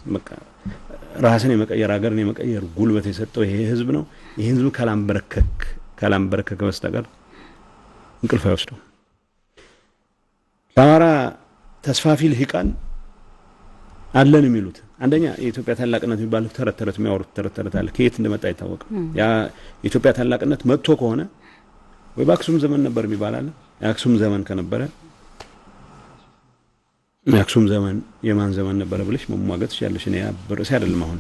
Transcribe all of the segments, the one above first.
በቃ ራስን የመቀየር ሀገርን የመቀየር ጉልበት የሰጠው ይሄ ህዝብ ነው። ይሄ ህዝብ ካላምበረከከ በስተቀር እንቅልፍ አይወስደው። ለአማራ ተስፋፊ ልሂቃን አለን የሚሉት አንደኛ የኢትዮጵያ ታላቅነት የሚባለው ተረት የሚያወሩት ተረት አለ። ከየት እንደመጣ አይታወቅም። ያ የኢትዮጵያ ታላቅነት መጥቶ ከሆነ ወይ በአክሱም ዘመን ነበር የሚባላል። የአክሱም ዘመን ከነበረ የአክሱም ዘመን የማን ዘመን ነበር ብለሽ መሟገት ይችላልሽ። እኔ ርዕሴ አይደለም። አሁን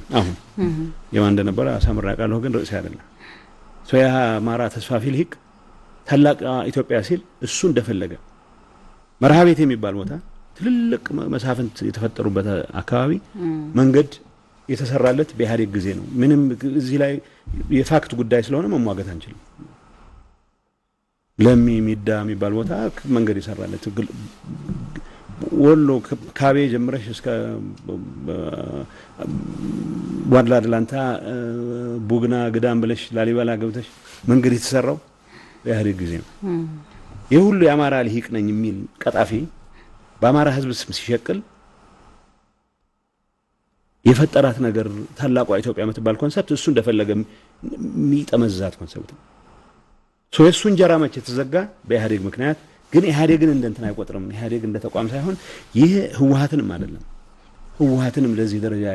የማን እንደነበረ አሳምራ ቃለሁ፣ ግን ርዕሴ አይደለም። ያ አማራ ተስፋፊ ልሂቅ ታላቅ ኢትዮጵያ ሲል እሱ እንደፈለገ መርሃ ቤት የሚባል ቦታ ትልልቅ መሳፍንት የተፈጠሩበት አካባቢ መንገድ የተሰራለት በኢህአዴግ ጊዜ ነው። ምንም እዚህ ላይ የፋክት ጉዳይ ስለሆነ መሟገት አንችልም። ለሚሚዳ የሚባል ቦታ መንገድ ይሰራለት ወሎ ካቤ ጀምረሽ እስከ ዋድላ አድላንታ ቡግና ግዳም ብለሽ ላሊበላ ገብተሽ መንገድ የተሰራው በኢህአዴግ ጊዜ ነው። ይህ ሁሉ የአማራ ልሂቅ ነኝ የሚል ቀጣፊ በአማራ ህዝብ ስም ሲሸቅል የፈጠራት ነገር ታላቋ ኢትዮጵያ የምትባል ኮንሰፕት እሱ እንደፈለገ የሚጠመዛት ኮንሰፕት ነው። እሱ እንጀራ መቼ ተዘጋ? በኢህአዴግ ምክንያት። ግን ኢህአዴግን እንደንትን አይቆጥርም። ኢህአዴግ እንደ ተቋም ሳይሆን ይህ ህወሓትንም አይደለም። ህወሓትንም ለዚህ ደረጃ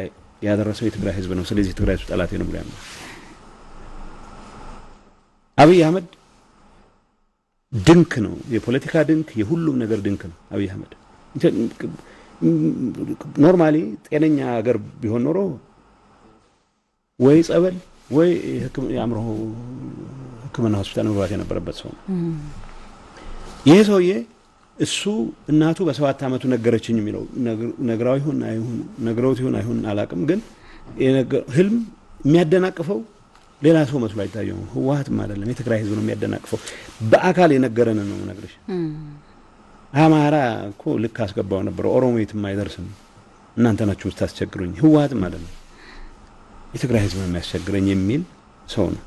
ያደረሰው የትግራይ ህዝብ ነው። ስለዚህ የትግራይ ህዝብ ጠላቴ ነው ብሎ ያምናል። አብይ አህመድ ድንክ ነው፣ የፖለቲካ ድንክ፣ የሁሉም ነገር ድንክ ነው። አብይ አህመድ ኖርማሊ ጤነኛ ሀገር ቢሆን ኖሮ ወይ ጸበል ወይ የአእምሮ ሕክምና ሆስፒታል መግባት የነበረበት ሰው ነው። ይሄ ሰውዬ እሱ እናቱ በ7 ዓመቱ ነገረችኝ የሚለው ነግራው ይሁን አይሁን ነግረውት ይሁን አይሁን አላቅም፣ ግን ህልም የሚያደናቅፈው ሌላ ሰው መስሎ አይታየው። ህወሓትም አይደለም የትግራይ ህዝብ ነው የሚያደናቅፈው። በአካል የነገረን ነው ነግረሽ። አማራ እኮ ልክ አስገባው ነበር፣ ኦሮሞ የትም አይደርስም፣ እናንተ ናችሁ የምታስቸግሩኝ። ህወሓትም አይደለም የትግራይ ህዝብ ነው የሚያስቸግረኝ የሚል ሰው ነው።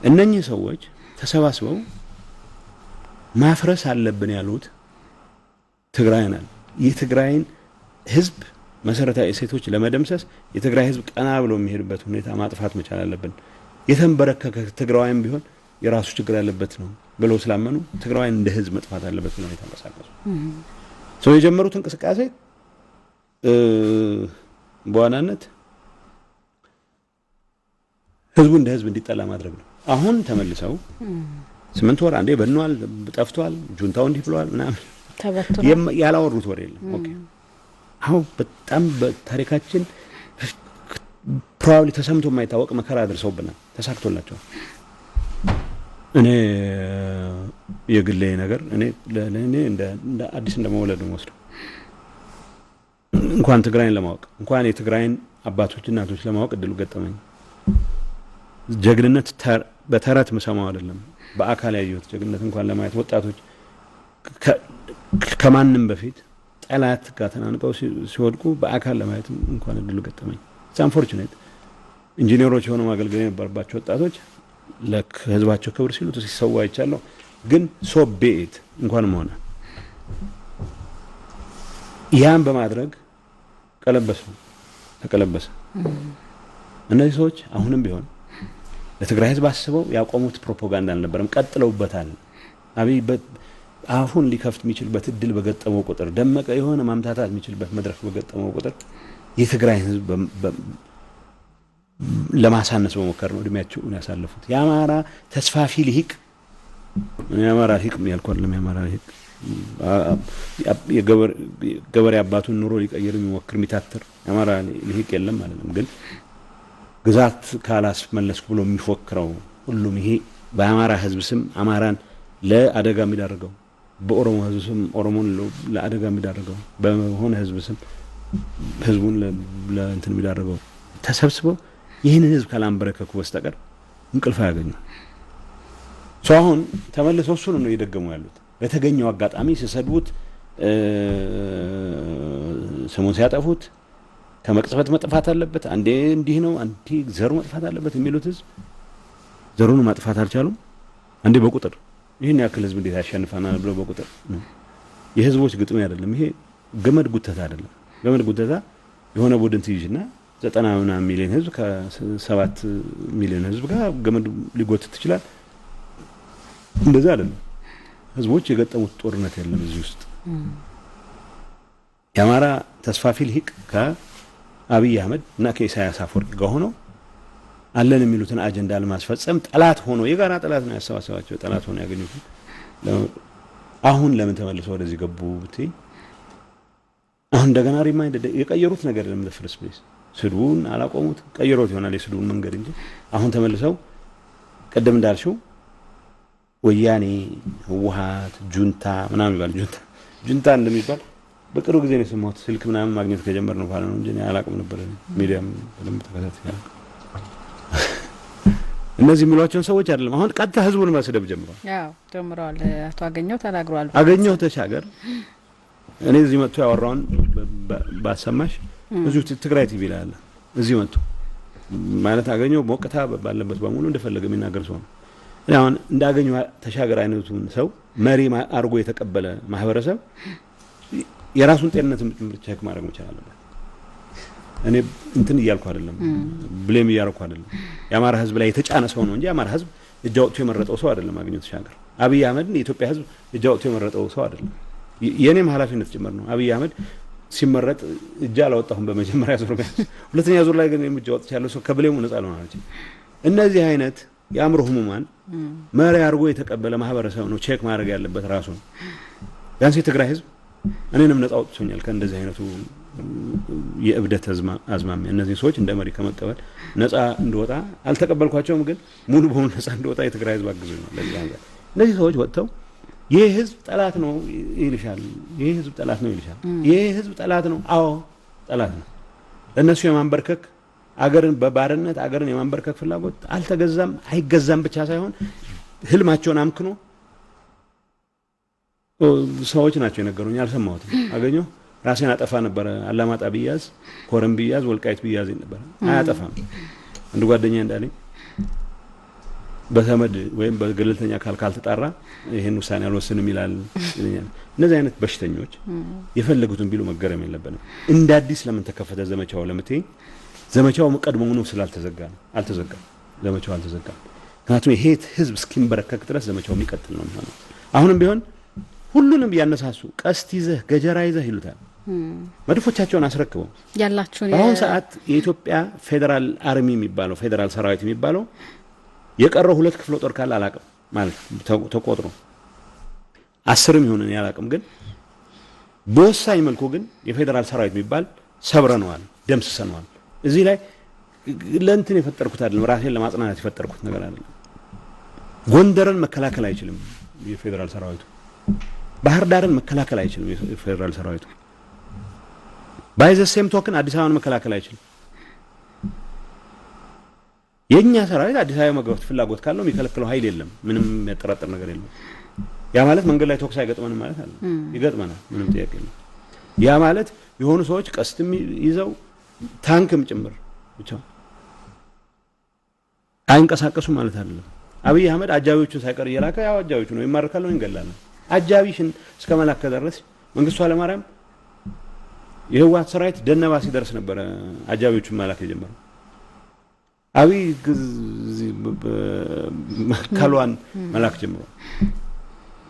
እነኚህ ሰዎች ተሰባስበው ማፍረስ አለብን ያሉት ትግራይን አለ። የትግራይን ህዝብ መሰረታዊ እሴቶች ለመደምሰስ የትግራይ ህዝብ ቀና ብሎ የሚሄድበት ሁኔታ ማጥፋት መቻል አለብን። የተንበረከከ ትግራይም ቢሆን የራሱ ችግር ያለበት ነው ብለው ስላመኑ ትግራይን እንደ ህዝብ መጥፋት አለበት ብለው የተንቀሳቀሱ ሰው የጀመሩት እንቅስቃሴ በዋናነት ህዝቡ እንደ ህዝብ እንዲጠላ ማድረግ ነው። አሁን ተመልሰው 8 ወር አንዴ በእኗል ጠፍቷል፣ ጁንታው እንዲህ ብሏል ምናምን ያላወሩት ወሬ የለም። ኦኬ አሁን በጣም በታሪካችን ፕሮባብሊ ተሰምቶ የማይታወቅ መከራ አድርሰውብናል፣ ተሳክቶላቸው። እኔ የግሌ ነገር እኔ እንደ አዲስ እንደመወለድ ነው ወስደው እንኳን ትግራይን ለማወቅ እንኳን የትግራይን አባቶች እናቶች ለማወቅ እድሉ ገጠመኝ። ጀግንነት በተረት መሰማው አይደለም፣ በአካል ያየሁት ጀግንነት እንኳን ለማየት ወጣቶች ከማንም በፊት ጠላት ጋር ተናንቀው ሲወድቁ በአካል ለማየት እንኳን እድሉ ገጠመኝ። አንፎርቹኔት ኢንጂነሮች ሆነው ማገልገል የነበረባቸው ወጣቶች ለህዝባቸው ክብር ሲሉ ሲሰዋ አይቻለሁ። ግን ሶ ቤት እንኳን ሆነ ያን በማድረግ ተቀለበሰ። እነዚህ ሰዎች አሁንም ቢሆን ለትግራይ ህዝብ አስበው ያቆሙት ፕሮፓጋንዳ አልነበረም፣ ቀጥለውበታል። አብይ አሁን ሊከፍት የሚችልበት እድል በገጠመው ቁጥር ደመቀ የሆነ ማምታታት የሚችልበት መድረክ በገጠመው ቁጥር የትግራይ ህዝብ ለማሳነስ በመከር ነው እድሜያቸውን ያሳለፉት። የአማራ ተስፋፊ ልሂቅ የአማራ ልሂቅ ያልኳል። የአማራ ልሂቅ የገበሬ አባቱን ኑሮ ሊቀይር የሚሞክር የሚታትር የአማራ ልሂቅ የለም አይደለም። ግን ግዛት ካላስመለስኩ ብሎ የሚፎክረው ሁሉም ይሄ በአማራ ህዝብ ስም አማራን ለአደጋ የሚዳርገው፣ በኦሮሞ ህዝብ ስም ኦሮሞን ለአደጋ የሚዳርገው፣ በሆነ ህዝብ ስም ህዝቡን ለእንትን የሚዳርገው ተሰብስበው ይህንን ህዝብ ካላንበረከኩ በስተቀር እንቅልፍ አያገኙ። አሁን ተመልሰው እሱን ነው እየደገሙ ያሉት። በተገኘው አጋጣሚ ሲሰድቡት፣ ስሙን ሲያጠፉት ከመቅጽበት መጥፋት አለበት፣ አንዴ እንዲህ ነው አንዴ ዘሩ መጥፋት አለበት የሚሉት ህዝብ ዘሩን ማጥፋት አልቻሉም። አንዴ በቁጥር ይህን ያክል ህዝብ እንዴት ያሸንፈናል ብለው በቁጥር የህዝቦች ግጥም አይደለም ይሄ፣ ገመድ ጉተታ አይደለም። ገመድ ጉተታ የሆነ ቡድን ትይዥና 90 ሚሊዮን ህዝብ ከ7 ሚሊዮን ህዝብ ጋር ገመድ ሊጎትት ይችላል። እንደዛ አይደለም። ህዝቦች የገጠሙት ጦርነት የለም እዚህ ውስጥ። የአማራ ተስፋፊ ልሂቅ ከአብይ አህመድ እና ከኢሳያስ አፈወርቂ ጋር ሆነው አለን የሚሉትን አጀንዳ ለማስፈጸም ጠላት ሆኖ የጋራ ጠላት ነው ያሰባሰባቸው። ጠላት ሆኖ ያገኙት አሁን ለምን ተመልሰው ወደዚህ ገቡ ብትይ አሁን እንደገና ሪማይንድ የቀየሩት ነገር ለምን ፍርስ ፕሌስ ስዱን አላቆሙት ቀየሩት ይሆናል የስዱን መንገድ እንጂ አሁን ተመልሰው ቀደም እንዳልሽው ወያኔ ህወሓት ጁንታ ምናምን ይባል ጁንታ እንደሚባል በቅርቡ ጊዜ ነው የሰማሁት። ስልክ ምናምን ማግኘት ከጀመር ነው ማለት ነው እንጂ አላውቅም ነበር። ሚዲያም በደንብ ተከታተለ። እነዚህ የሚሏቸውን ሰዎች አይደለም አሁን ቀጥታ ህዝቡን ማስደብ ጀምረዋል። ያው ጀምረዋል። አቶ አገኘው ተናግረዋል። አገኘው ተሻገር እኔ እዚህ መጥቶ ያወራውን ባሰማሽ እዚሁ ትግራይ ቲቪ ላይ አለ። እዚህ መጥቶ ማለት አገኘው ሞቅታ ባለበት በሙሉ እንደፈለገ የሚናገር ሰው ነው። አሁን እንዳገኘው ተሻገር አይነቱን ሰው መሪ አርጎ የተቀበለ ማህበረሰብ የራሱን ጤንነትም ቼክ ማድረግ መቻል አለበት። እኔ እንትን እያልኩ አይደለም ብሌም እያልኩ አይደለም። የአማራ ህዝብ ላይ የተጫነ ሰው ነው እንጂ የአማራ ህዝብ እጅ አውጥቶ የመረጠው ሰው አይደለም። አገኘው ተሻገር አብይ አህመድ የኢትዮጵያ ህዝብ እጅ አውጥቶ የመረጠው ሰው አይደለም። የኔም ኃላፊነት ጭምር ነው። አብይ አህመድ ሲመረጥ እጅ አላወጣሁም በመጀመሪያ ዙር ጋር ሁለተኛ ዙር ላይ ግን እጅ አውጥቻለሁ። ሰው ከብሌሙ ነፃ ነው ማለት እነዚህ አይነት የአእምሮ ህሙማን መሪ አርጎ የተቀበለ ማህበረሰብ ነው ቼክ ማድረግ ያለበት ራሱ ነው። ቢያንስ የትግራይ ህዝብ እኔንም ነፃ አውጥቶኛል ከእንደዚህ አይነቱ የእብደት አዝማሚያ። እነዚህ ሰዎች እንደ መሪ ከመቀበል ነፃ እንደወጣ አልተቀበልኳቸውም፣ ግን ሙሉ በሙሉ ነፃ እንደወጣ የትግራይ ህዝብ አግዙኝ ነው። ለዚህ አንተ እነዚህ ሰዎች ወጥተው ይሄ ህዝብ ጠላት ነው ይልሻል። ይሄ ህዝብ ጠላት ነው ይልሻል። ይሄ ህዝብ ጠላት ነው። አዎ ጠላት ነው። ለነሱ የማንበርከክ አገርን በባርነት አገርን የማንበርከክ ፍላጎት አልተገዛም አይገዛም ብቻ ሳይሆን ህልማቸውን አምክኖ ሰዎች ናቸው የነገሩኝ። አልሰማሁትም። አገኘው ራሴን አጠፋ ነበር። አላማጣ ቢያዝ ኮረም ቢያዝ ወልቃይት ቢያዝ ነበር። አያጠፋም። አንድ ጓደኛ እንዳለኝ በተመድ ወይም በገለልተኛ አካል ካልተጣራ ይሄን ውሳኔ አልወስንም ይላል ይለኛል። እነዚህ አይነት በሽተኞች የፈለጉትን ቢሉ መገረም የለብንም። እንደ አዲስ ለምን ተከፈተ ዘመቻው ለምትይ ዘመቻው ቀድሞውኑ ስላልተዘጋ ነው። አልተዘጋም። ዘመቻው አልተዘጋም። ምክንያቱም ይሄ ህዝብ እስኪንበረከክ ድረስ ዘመቻው የሚቀጥል ነው የሚሆነው። አሁንም ቢሆን ሁሉንም ያነሳሱ ቀስት ይዘህ ገጀራ ይዘህ ይሉታል። መድፎቻቸውን አስረክበው ያላችሁን አሁን ሰዓት የኢትዮጵያ ፌደራል አርሚ የሚባለው ፌደራል ሰራዊት የሚባለው የቀረው 2 ክፍለ ጦር ካለ አላቅም ማለት ተቆጥሮ 10 ይሆነን ያላቅም፣ ግን በወሳኝ መልኩ ግን የፌደራል ሰራዊት የሚባል ሰብረነዋል፣ ደምስሰነዋል። እዚህ ላይ ለእንትን የፈጠርኩት አይደለም፣ ራሴን ለማጽናናት የፈጠርኩት ነገር አይደለም። ጎንደርን መከላከል አይችልም የፌደራል ሰራዊቱ። ባህር ዳርን መከላከል አይችልም የፌደራል ሰራዊቱ። ባይዘ ሴም ቶክን አዲስ አበባን መከላከል አይችልም። የኛ ሰራዊት አዲስ አበባ መግባት ፍላጎት ካለው የሚከለክለው ኃይል የለም። ምንም የሚያጠራጥር ነገር የለም። ያ ማለት መንገድ ላይ ቶክስ አይገጥመንም ማለት አይደለም። ይገጥመናል፣ ምንም ጥያቄ የለም። ያ ማለት የሆኑ ሰዎች ቀስትም ይዘው ታንክም ጭምር ብቻ አይንቀሳቀሱ ማለት አይደለም። አብይ አህመድ አጃቢዎቹን ሳይቀር እየላከ ያው አጃቢዎቹ ነው ይማርካል ነው እንገላለን። አጃቢሽን እስከ መላክ ከደረስ መንግስቱ ኃይለማርያም የህወሓት ሰራዊት ደነባ ሲደርስ ነበር አጃቢዎቹን መላክ የጀመረው። አብይ ካልዋን መላክ ጀምሯል።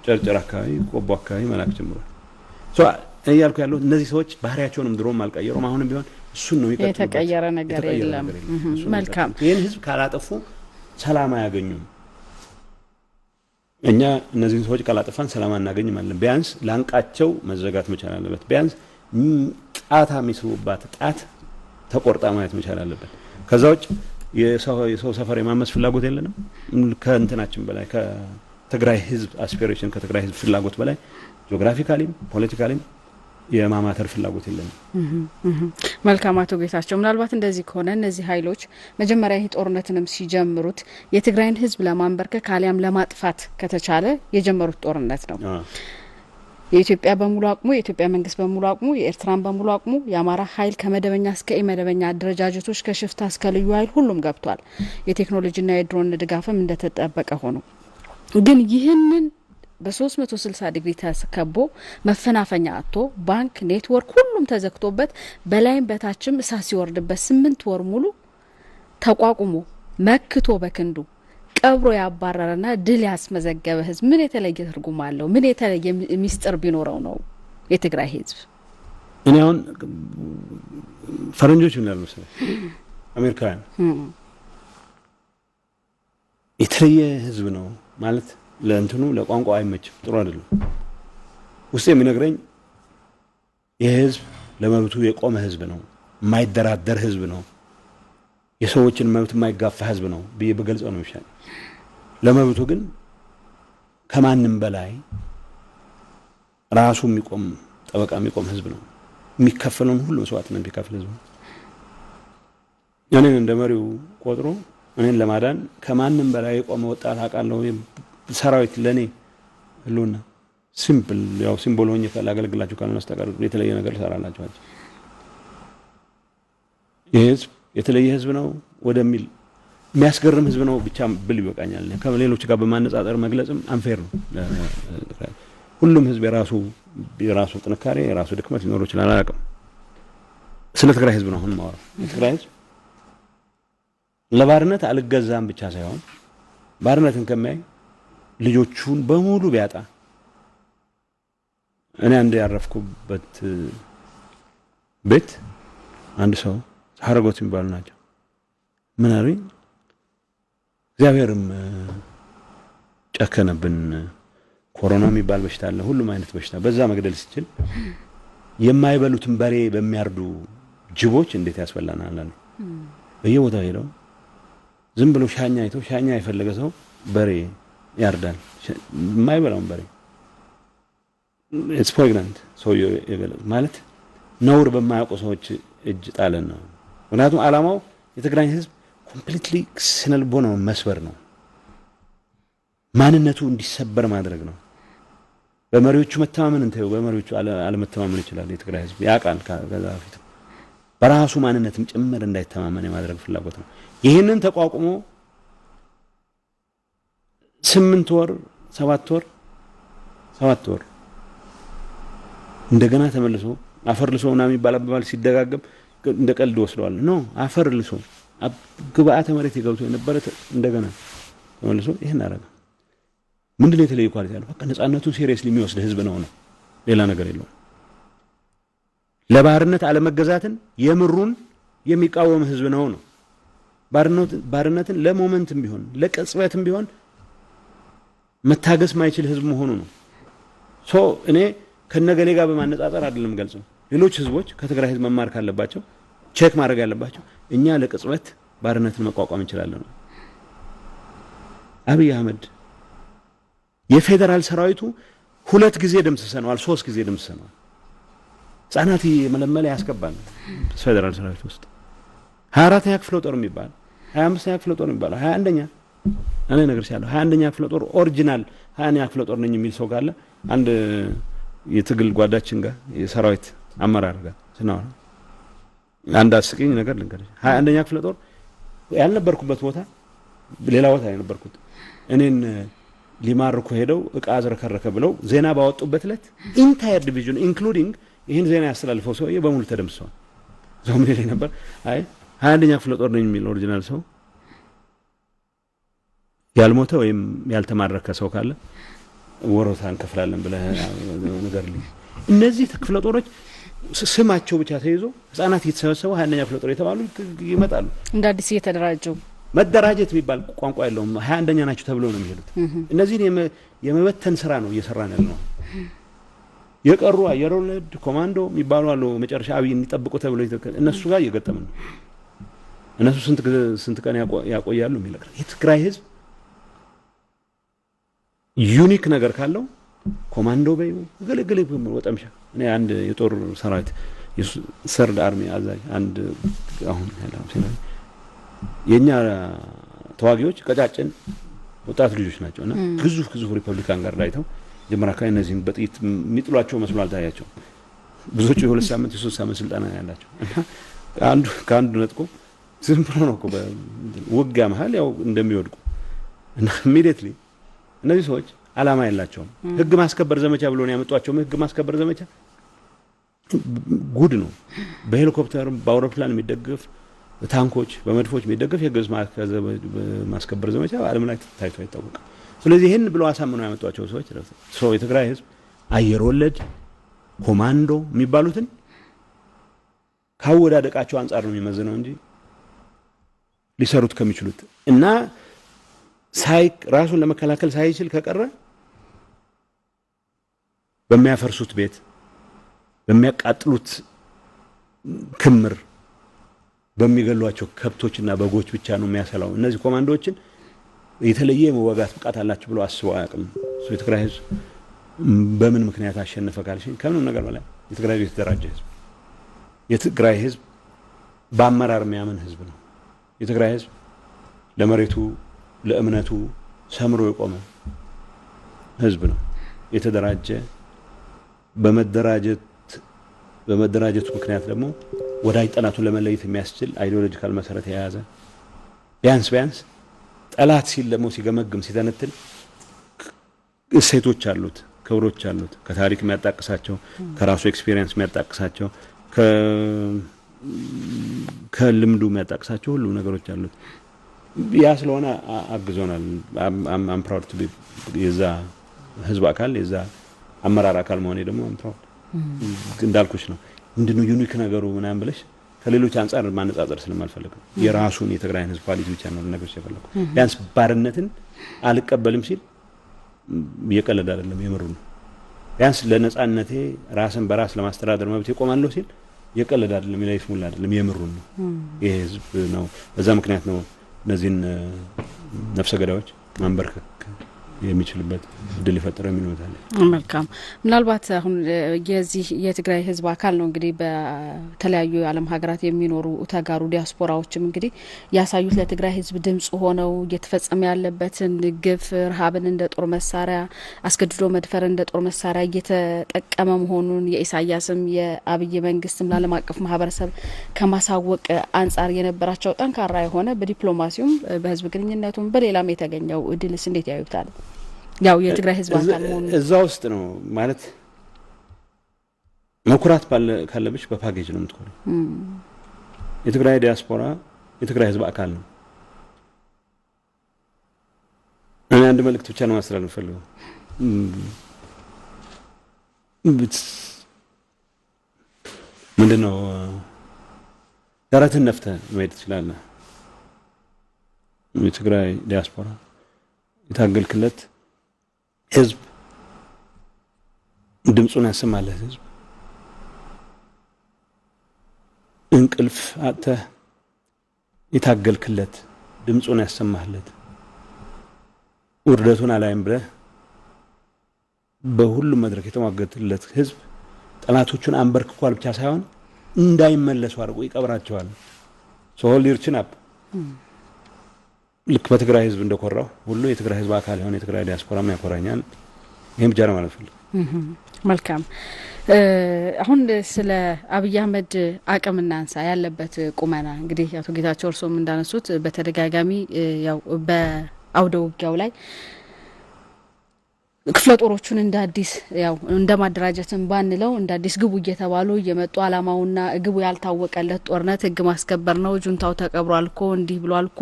ጨርጨር አካባቢ ቆቦ አካባቢ መላክ ጀምሯል። እያልኩ ያለው እነዚህ ሰዎች ባህሪያቸውንም ድሮም አልቀየሩም። አሁንም ቢሆን እሱን ነው ይቀጥላል። የተቀየረ ነገር የለም። መልካም። ይሄን ህዝብ ካላጠፉ ሰላም አያገኙም። እኛ እነዚህ ሰዎች ካላጠፋን ሰላም አናገኝም ማለት ቢያንስ ላንቃቸው መዘጋት መቻል አለበት። ቢያንስ ጣታ የሚስቡባት ጣት ተቆርጣ ማየት መቻል አለበት። ከዛ ውጭ የሰው ሰፈር የማመስ ፍላጎት የለንም። ከእንትናችን በላይ ከትግራይ ህዝብ አስፒሬሽን ከትግራይ ህዝብ ፍላጎት በላይ ጂኦግራፊካሊም ፖለቲካሊም የማማተር ፍላጎት የለንም። መልካም አቶ ጌታቸው፣ ምናልባት እንደዚህ ከሆነ እነዚህ ኃይሎች መጀመሪያ ይሄ ጦርነትንም ሲጀምሩት የትግራይን ህዝብ ለማንበርከክ አሊያም ለማጥፋት ከተቻለ የጀመሩት ጦርነት ነው። የኢትዮጵያ በሙሉ አቅሙ የኢትዮጵያ መንግስት በሙሉ አቅሙ የኤርትራን በሙሉ አቅሙ የአማራ ኃይል ከመደበኛ እስከ ኢመደበኛ አደረጃጀቶች ከሽፍታ እስከ ልዩ ኃይል ሁሉም ገብቷል። የቴክኖሎጂና የድሮን ድጋፍም እንደተጠበቀ ሆኖ ግን ይህንን በ360 ዲግሪ ተከቦ መፈናፈኛ አጥቶ ባንክ፣ ኔትወርክ ሁሉም ተዘግቶበት በላይም በታችም እሳት ሲወርድበት 8 ወር ሙሉ ተቋቁሞ መክቶ በክንዱ ቀብሮ ያባረረና ድል ያስመዘገበ ህዝብ ምን የተለየ ትርጉም አለው? ምን የተለየ ሚስጥር ቢኖረው ነው የትግራይ ህዝብ? እኔ አሁን ፈረንጆች ምን ያሉ መሰለኝ አሜሪካውያን የተለየ ህዝብ ነው ማለት ለእንትኑ ለቋንቋው አይመችም፣ ጥሩ አይደለም። ውስጥ የሚነግረኝ ይህ ህዝብ ለመብቱ የቆመ ህዝብ ነው፣ የማይደራደር ህዝብ ነው፣ የሰዎችን መብት የማይጋፋ ህዝብ ነው ብዬ በገልጸው ነው ይሻል። ለመብቱ ግን ከማንም በላይ ራሱ የሚቆም ጠበቃ የሚቆም ህዝብ ነው። የሚከፈለውን ሁሉ መስዋዕትነት የሚከፍል ህዝብ ነው። እኔን እንደ መሪው ቆጥሮ እኔን ለማዳን ከማንም በላይ የቆመ ወጣት አውቃለሁ። ሰራዊት ለኔ ህልውና ሲምፕል ያው ሲምቦል ሆኜ ካላገለግላችሁ ካልሆነ በስተቀር የተለየ ነገር ልሰራላችሁ። ይህ ህዝብ የተለየ ህዝብ ነው ወደሚል የሚያስገርም ህዝብ ነው ብቻ ብል ይበቃኛል። ከሌሎች ጋር በማነጻጸር መግለጽም አንፌር ነው። ሁሉም ህዝብ የራሱ ጥንካሬ የራሱ ድክመት ሊኖረው ይችላል። አላውቅም። ስለ ትግራይ ህዝብ ነው አሁን ማወራው። የትግራይ ህዝብ ለባርነት አልገዛም ብቻ ሳይሆን ባርነትን ከሚያይ ልጆቹን በሙሉ ቢያጣ እኔ አንድ ያረፍኩበት ቤት አንድ ሰው ሀረጎት የሚባሉ ናቸው። ምን አሉኝ? እግዚአብሔርም ጨከነብን። ኮሮና የሚባል በሽታ አለ፣ ሁሉም አይነት በሽታ በዛ መግደል ሲችል የማይበሉትን በሬ በሚያርዱ ጅቦች እንዴት ያስበላናል አሉ። በየቦታው ሄደው ዝም ብሎ ሻኛ አይተው ሻኛ የፈለገ ሰው በሬ ያርዳል፣ የማይበላውን በሬ ኢትስ ፕሬግናንት ሰው ማለት ነውር በማያውቁ ሰዎች እጅ ጣለን ነው። ምክንያቱም ዓላማው የትግራይ ህዝብ ኮምፕሊትሊ ስነልቦናውን መስበር ነው። ማንነቱ እንዲሰበር ማድረግ ነው። በመሪዎቹ መተማመን እንተው፣ በመሪዎቹ አለመተማመን ይችላል። የትግራይ ህዝብ ያውቃል። ከዛ በፊት በራሱ ማንነትም ጭምር እንዳይተማመን የማድረግ ፍላጎት ነው። ይህንን ተቋቁሞ 8 ወር 7 ወር እንደገና ተመልሶ አፈር ልሶ ምናምን የሚባል አባባል ሲደጋገም እንደ ቀልድ ወስደዋል። ኖ አፈር ልሶ ግብአተ መሬት የገብቶ የነበረ እንደገና ተመልሶ ይሄን አረጋ። ምንድነው የተለየ ኳሊቲ ያለው? በቃ ነፃነቱን ሲሪየስሊ የሚወስድ ህዝብ ነው። ሌላ ነገር የለውም። ለባርነት አለመገዛትን የምሩን የሚቃወም ህዝብ ነው። ባርነትን ለሞመንትም ቢሆን ለቅጽበትም ቢሆን መታገስ ማይችል ህዝብ መሆኑ ነው። ሶ እኔ ከነገሌ ጋር በማነጻጸር አይደለም ገልጸው። ሌሎች ህዝቦች ከትግራይ ህዝብ መማር ካለባቸው ቼክ ማድረግ ያለባቸው እኛ ለቅጽበት ባርነትን መቋቋም እንችላለን ነው። አብይ አህመድ የፌደራል ሰራዊቱ 2 ጊዜ ደምስሰነዋል፣ 3 ጊዜ ደምስሰነዋል። ህጻናት የመለመለ ያስገባል ፌደራል ሰራዊት ውስጥ 24ኛ ክፍለ ጦር የሚባል 25ኛ ክፍለ ጦር የሚባል 21ኛ እኔ ነገር ሲያለው 21ኛ ክፍለ ጦር ኦሪጂናል 20ኛ ክፍለ ጦር ነኝ የሚል ሰው ካለ አንድ የትግል ጓዳችን ጋር የሰራዊት አመራር ጋር ስናወራ አንድ አስቂኝ ነገር ልንገርሽ። 21ኛ ክፍለ ጦር ያልነበርኩበት ቦታ ሌላ ቦታ የነበርኩት እኔን ሊማርኩ ሄደው እቃ አዝረከረከ ብለው ዜና ባወጡበት ዕለት ኢንታየር ዲቪዥን ኢንክሉዲንግ ይህን ዜና ያስተላልፈው ሰውዬ በሙሉ ተደምስሰዋል። ሰው ምን ይለኝ ነበር? አይ 21ኛ ክፍለ ጦር ነኝ የሚል ኦሪጂናል ሰው ያልሞተ ወይም ያልተማረከ ሰው ካለ ወሮታ እንከፍላለን ብለህ ንገርልኝ። እነዚህ ክፍለ ጦሮች ስማቸው ብቻ ተይዞ ህፃናት እየተሰበሰቡ 21ኛ ክፍለ ጦር የተባሉ ይመጣሉ። እንደ አዲስ እየተደራጁ መደራጀት የሚባል ቋንቋ የለውም። 21ኛ ናቸው ተብለው ነው የሚሄዱት። እነዚህን የመበተን ስራ ነው እየሰራን ያለው። የቀሩ አየር ወለድ ኮማንዶ የሚባሉ አሉ። መጨረሻ አብይ እንዲጠብቁ ተብለው እነሱ ጋር እየገጠምን ነው። እነሱ ስንት ቀን ያቆያሉ የሚል የትግራይ ህዝብ ዩኒክ ነገር ካለው ኮማንዶ በይው ገለገለ ወጠምሻ። እኔ አንድ የጦር ሰራዊት የሰርድ አርሚ አዛዥ አንድ አሁን ያለው ሲል የኛ ተዋጊዎች ቀጫጭን ወጣት ልጆች ናቸውና ግዙፍ ሪፐብሊካን ጋር ላይተው ጀመራ ካይ እነዚህን በጥይት የሚጥሏቸው መስሎ አልታያቸው። ብዙዎቹ የ2 ሳምንት የ3 ሳምንት ስልጣና ያላቸው እና ከአንዱ ነጥቆ ዝም ብሎ ነው በውጊያ መሃል ያው እንደሚወድቁ እና ኢሚዲየትሊ እነዚህ ሰዎች አላማ ያላቸው ህግ ማስከበር ዘመቻ ብሎ ነው ያመጧቸው። ህግ ማስከበር ዘመቻ ጉድ ነው። በሄሊኮፕተር በአውሮፕላን የሚደገፍ ታንኮች በመድፎች የሚደገፍ የህግ ማስከበር ዘመቻ ዓለም ላይ ታይቶ አይታወቅም። ስለዚህ ይሄን ብሎ አሳምነው ያመጧቸው ሰዎች የትግራይ ህዝብ አየር ወለድ ኮማንዶ የሚባሉትን ካወዳደቃቸው አንፃር ነው የሚመዝነው እንጂ ሊሰሩት ከሚችሉት እና ራሱን ለመከላከል ሳይችል ከቀረ በሚያፈርሱት ቤት በሚያቃጥሉት ክምር በሚገሏቸው ከብቶችና በጎች ብቻ ነው የሚያሰላው። እነዚህ ኮማንዶዎችን የተለየ የመዋጋት ብቃት አላቸው ብሎ አስበው አያውቅም። የትግራይ ህዝብ በምን ምክንያት አሸነፈ ካልሽኝ ከምንም ነገር በላይ የትግራይ ህዝብ የተደራጀ ህዝብ፣ የትግራይ ህዝብ በአመራር የሚያምን ህዝብ ነው። የትግራይ ህዝብ ለመሬቱ ለእምነቱ ሰምሮ የቆመ ህዝብ ነው። የተደራጀ በመደራጀቱ ምክንያት ደግሞ ወዳጅ ጠላቱን ለመለየት የሚያስችል አይዲዮሎጂካል መሰረት የያዘ ቢያንስ ጠላት ሲል ደግሞ ሲገመግም ሲተነትን እሴቶች አሉት፣ ክብሮች አሉት፣ ከታሪክ የሚያጣቅሳቸው ከራሱ ኤክስፒሪየንስ የሚያጣቅሳቸው ከልምዱ የሚያጣቅሳቸው ሁሉ ነገሮች አሉት። ያ ስለሆነ አግዞናል። አም ፕራውድ ቱ ቢ የዛ ህዝብ አካል የዛ አመራር አካል መሆኔ ደግሞ አም ፕራውድ እንዳልኩሽ ነው። ምንድነው ዩኒክ ነገሩ ምናምን ብለሽ ከሌሎች አንፃር ማነጻጸር ስለማልፈልግ ነው። የራሱን የትግራይን ህዝብ ኳሊቲ ብቻ ነው ነገሮች የፈለኩ። ቢያንስ ባርነትን አልቀበልም ሲል እየቀለደ አይደለም፣ የምሩ ነው። ቢያንስ ለነጻነቴ ራስን በራስ ለማስተዳደር መብት ይቆማለሁ ሲል እየቀለደ አይደለም፣ የላይፍ ሙላ አይደለም፣ የምሩ ነው። ይሄ ህዝብ ነው። በዛ ምክንያት ነው እነዚህን ነፍሰ ገዳዮች ማንበርከክ የሚችልበት እድል ይፈጠረ የሚኖታል። መልካም። ምናልባት አሁን የዚህ የትግራይ ህዝብ አካል ነው እንግዲህ በተለያዩ የዓለም ሀገራት የሚኖሩ ተጋሩ ዲያስፖራዎችም እንግዲህ ያሳዩት ለትግራይ ህዝብ ድምጽ ሆነው እየተፈጸመ ያለበትን ግፍ፣ ረሃብን እንደ ጦር መሳሪያ፣ አስገድዶ መድፈር እንደ ጦር መሳሪያ እየተጠቀመ መሆኑን የኢሳያስም የአብይ መንግስትም ለዓለም አቀፍ ማህበረሰብ ከማሳወቅ አንጻር የነበራቸው ጠንካራ የሆነ በዲፕሎማሲውም በህዝብ ግንኙነቱም በሌላም የተገኘው እድልስ እንዴት ያዩታል? ያው የትግራይ ህዝብ አካል መሆኑ እዛ ውስጥ ነው ማለት መኩራት ካለብሽ በፓኬጅ ነው የምትኮረው። የትግራይ ዲያስፖራ የትግራይ ህዝብ አካል ነው። እኔ አንድ መልእክት ብቻ ነው ማስተላለፍ ፈልገው። ምንድነው ደረትን ነፍተህ መሄድ ትችላለህ። የትግራይ ዲያስፖራ የታገልክለት ህዝብ ድምጹን ያሰማለት ህዝብ እንቅልፍ አጥተህ የታገልክለት ድምጹን ያሰማለት ውርደቱን አላይም ብለህ በሁሉም መድረክ የተሟገተለት ህዝብ ጠላቶቹን አንበርክኳል ብቻ ሳይሆን እንዳይመለሱ አድርጎ ይቀብራቸዋል። ሶል ይርችን አፕ ልክ በትግራይ ህዝብ እንደኮራው ሁሉ የትግራይ ህዝብ አካል የሆነ የትግራይ ዲያስፖራም ያኮራኛል። ይሄም ጀራ ማለት ነው። መልካም። አሁን ስለ አብይ አህመድ አቅም እናንሳ፣ ያለበት ቁመና እንግዲህ አቶ ጌታቸው እርሶም እንዳነሱት በተደጋጋሚ ያው በአውደ ውጊያው ላይ ክፍለ ጦሮቹን እንደ አዲስ ያው እንደ ማደራጀትን ባንለው እንደ አዲስ ግቡ እየተባሉ እየመጡ አላማውና ግቡ ያልታወቀለት ጦርነት ህግ ማስከበር ነው፣ ጁንታው ተቀብሯል እኮ እንዲህ ብሏል እኮ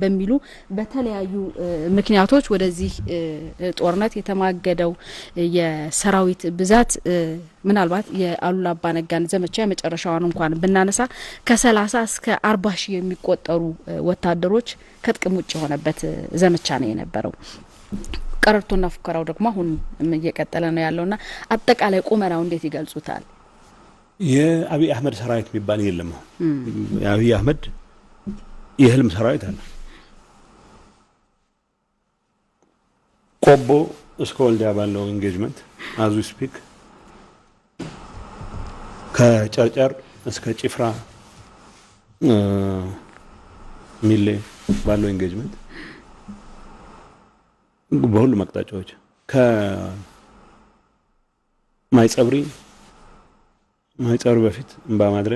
በሚሉ በተለያዩ ምክንያቶች ወደዚህ ጦርነት የተማገደው የሰራዊት ብዛት ምናልባት የአሉላ አባነጋን ዘመቻ የመጨረሻውን እንኳን ብናነሳ ከ30 እስከ 40 ሺህ የሚቆጠሩ ወታደሮች ከጥቅም ውጭ የሆነበት ዘመቻ ነው የነበረው። ቀረርቶና ፉከራው ደግሞ አሁን እየቀጠለ ነው ያለውና አጠቃላይ ቁመናው እንዴት ይገልጹታል? የአብይ አህመድ ሰራዊት የሚባል የለም። የአብይ አህመድ የህልም ሰራዊት አለ። ቆቦ እስከ ወልዲያ ባለው ኢንጌጅመንት አዙ ስፒክ ከጨርጨር እስከ ጭፍራ ሚሌ ባለው ኢንጌጅመንት በሁሉ መቅጣጫዎች ከማይጸብሪ በፊት እንባ ማድረ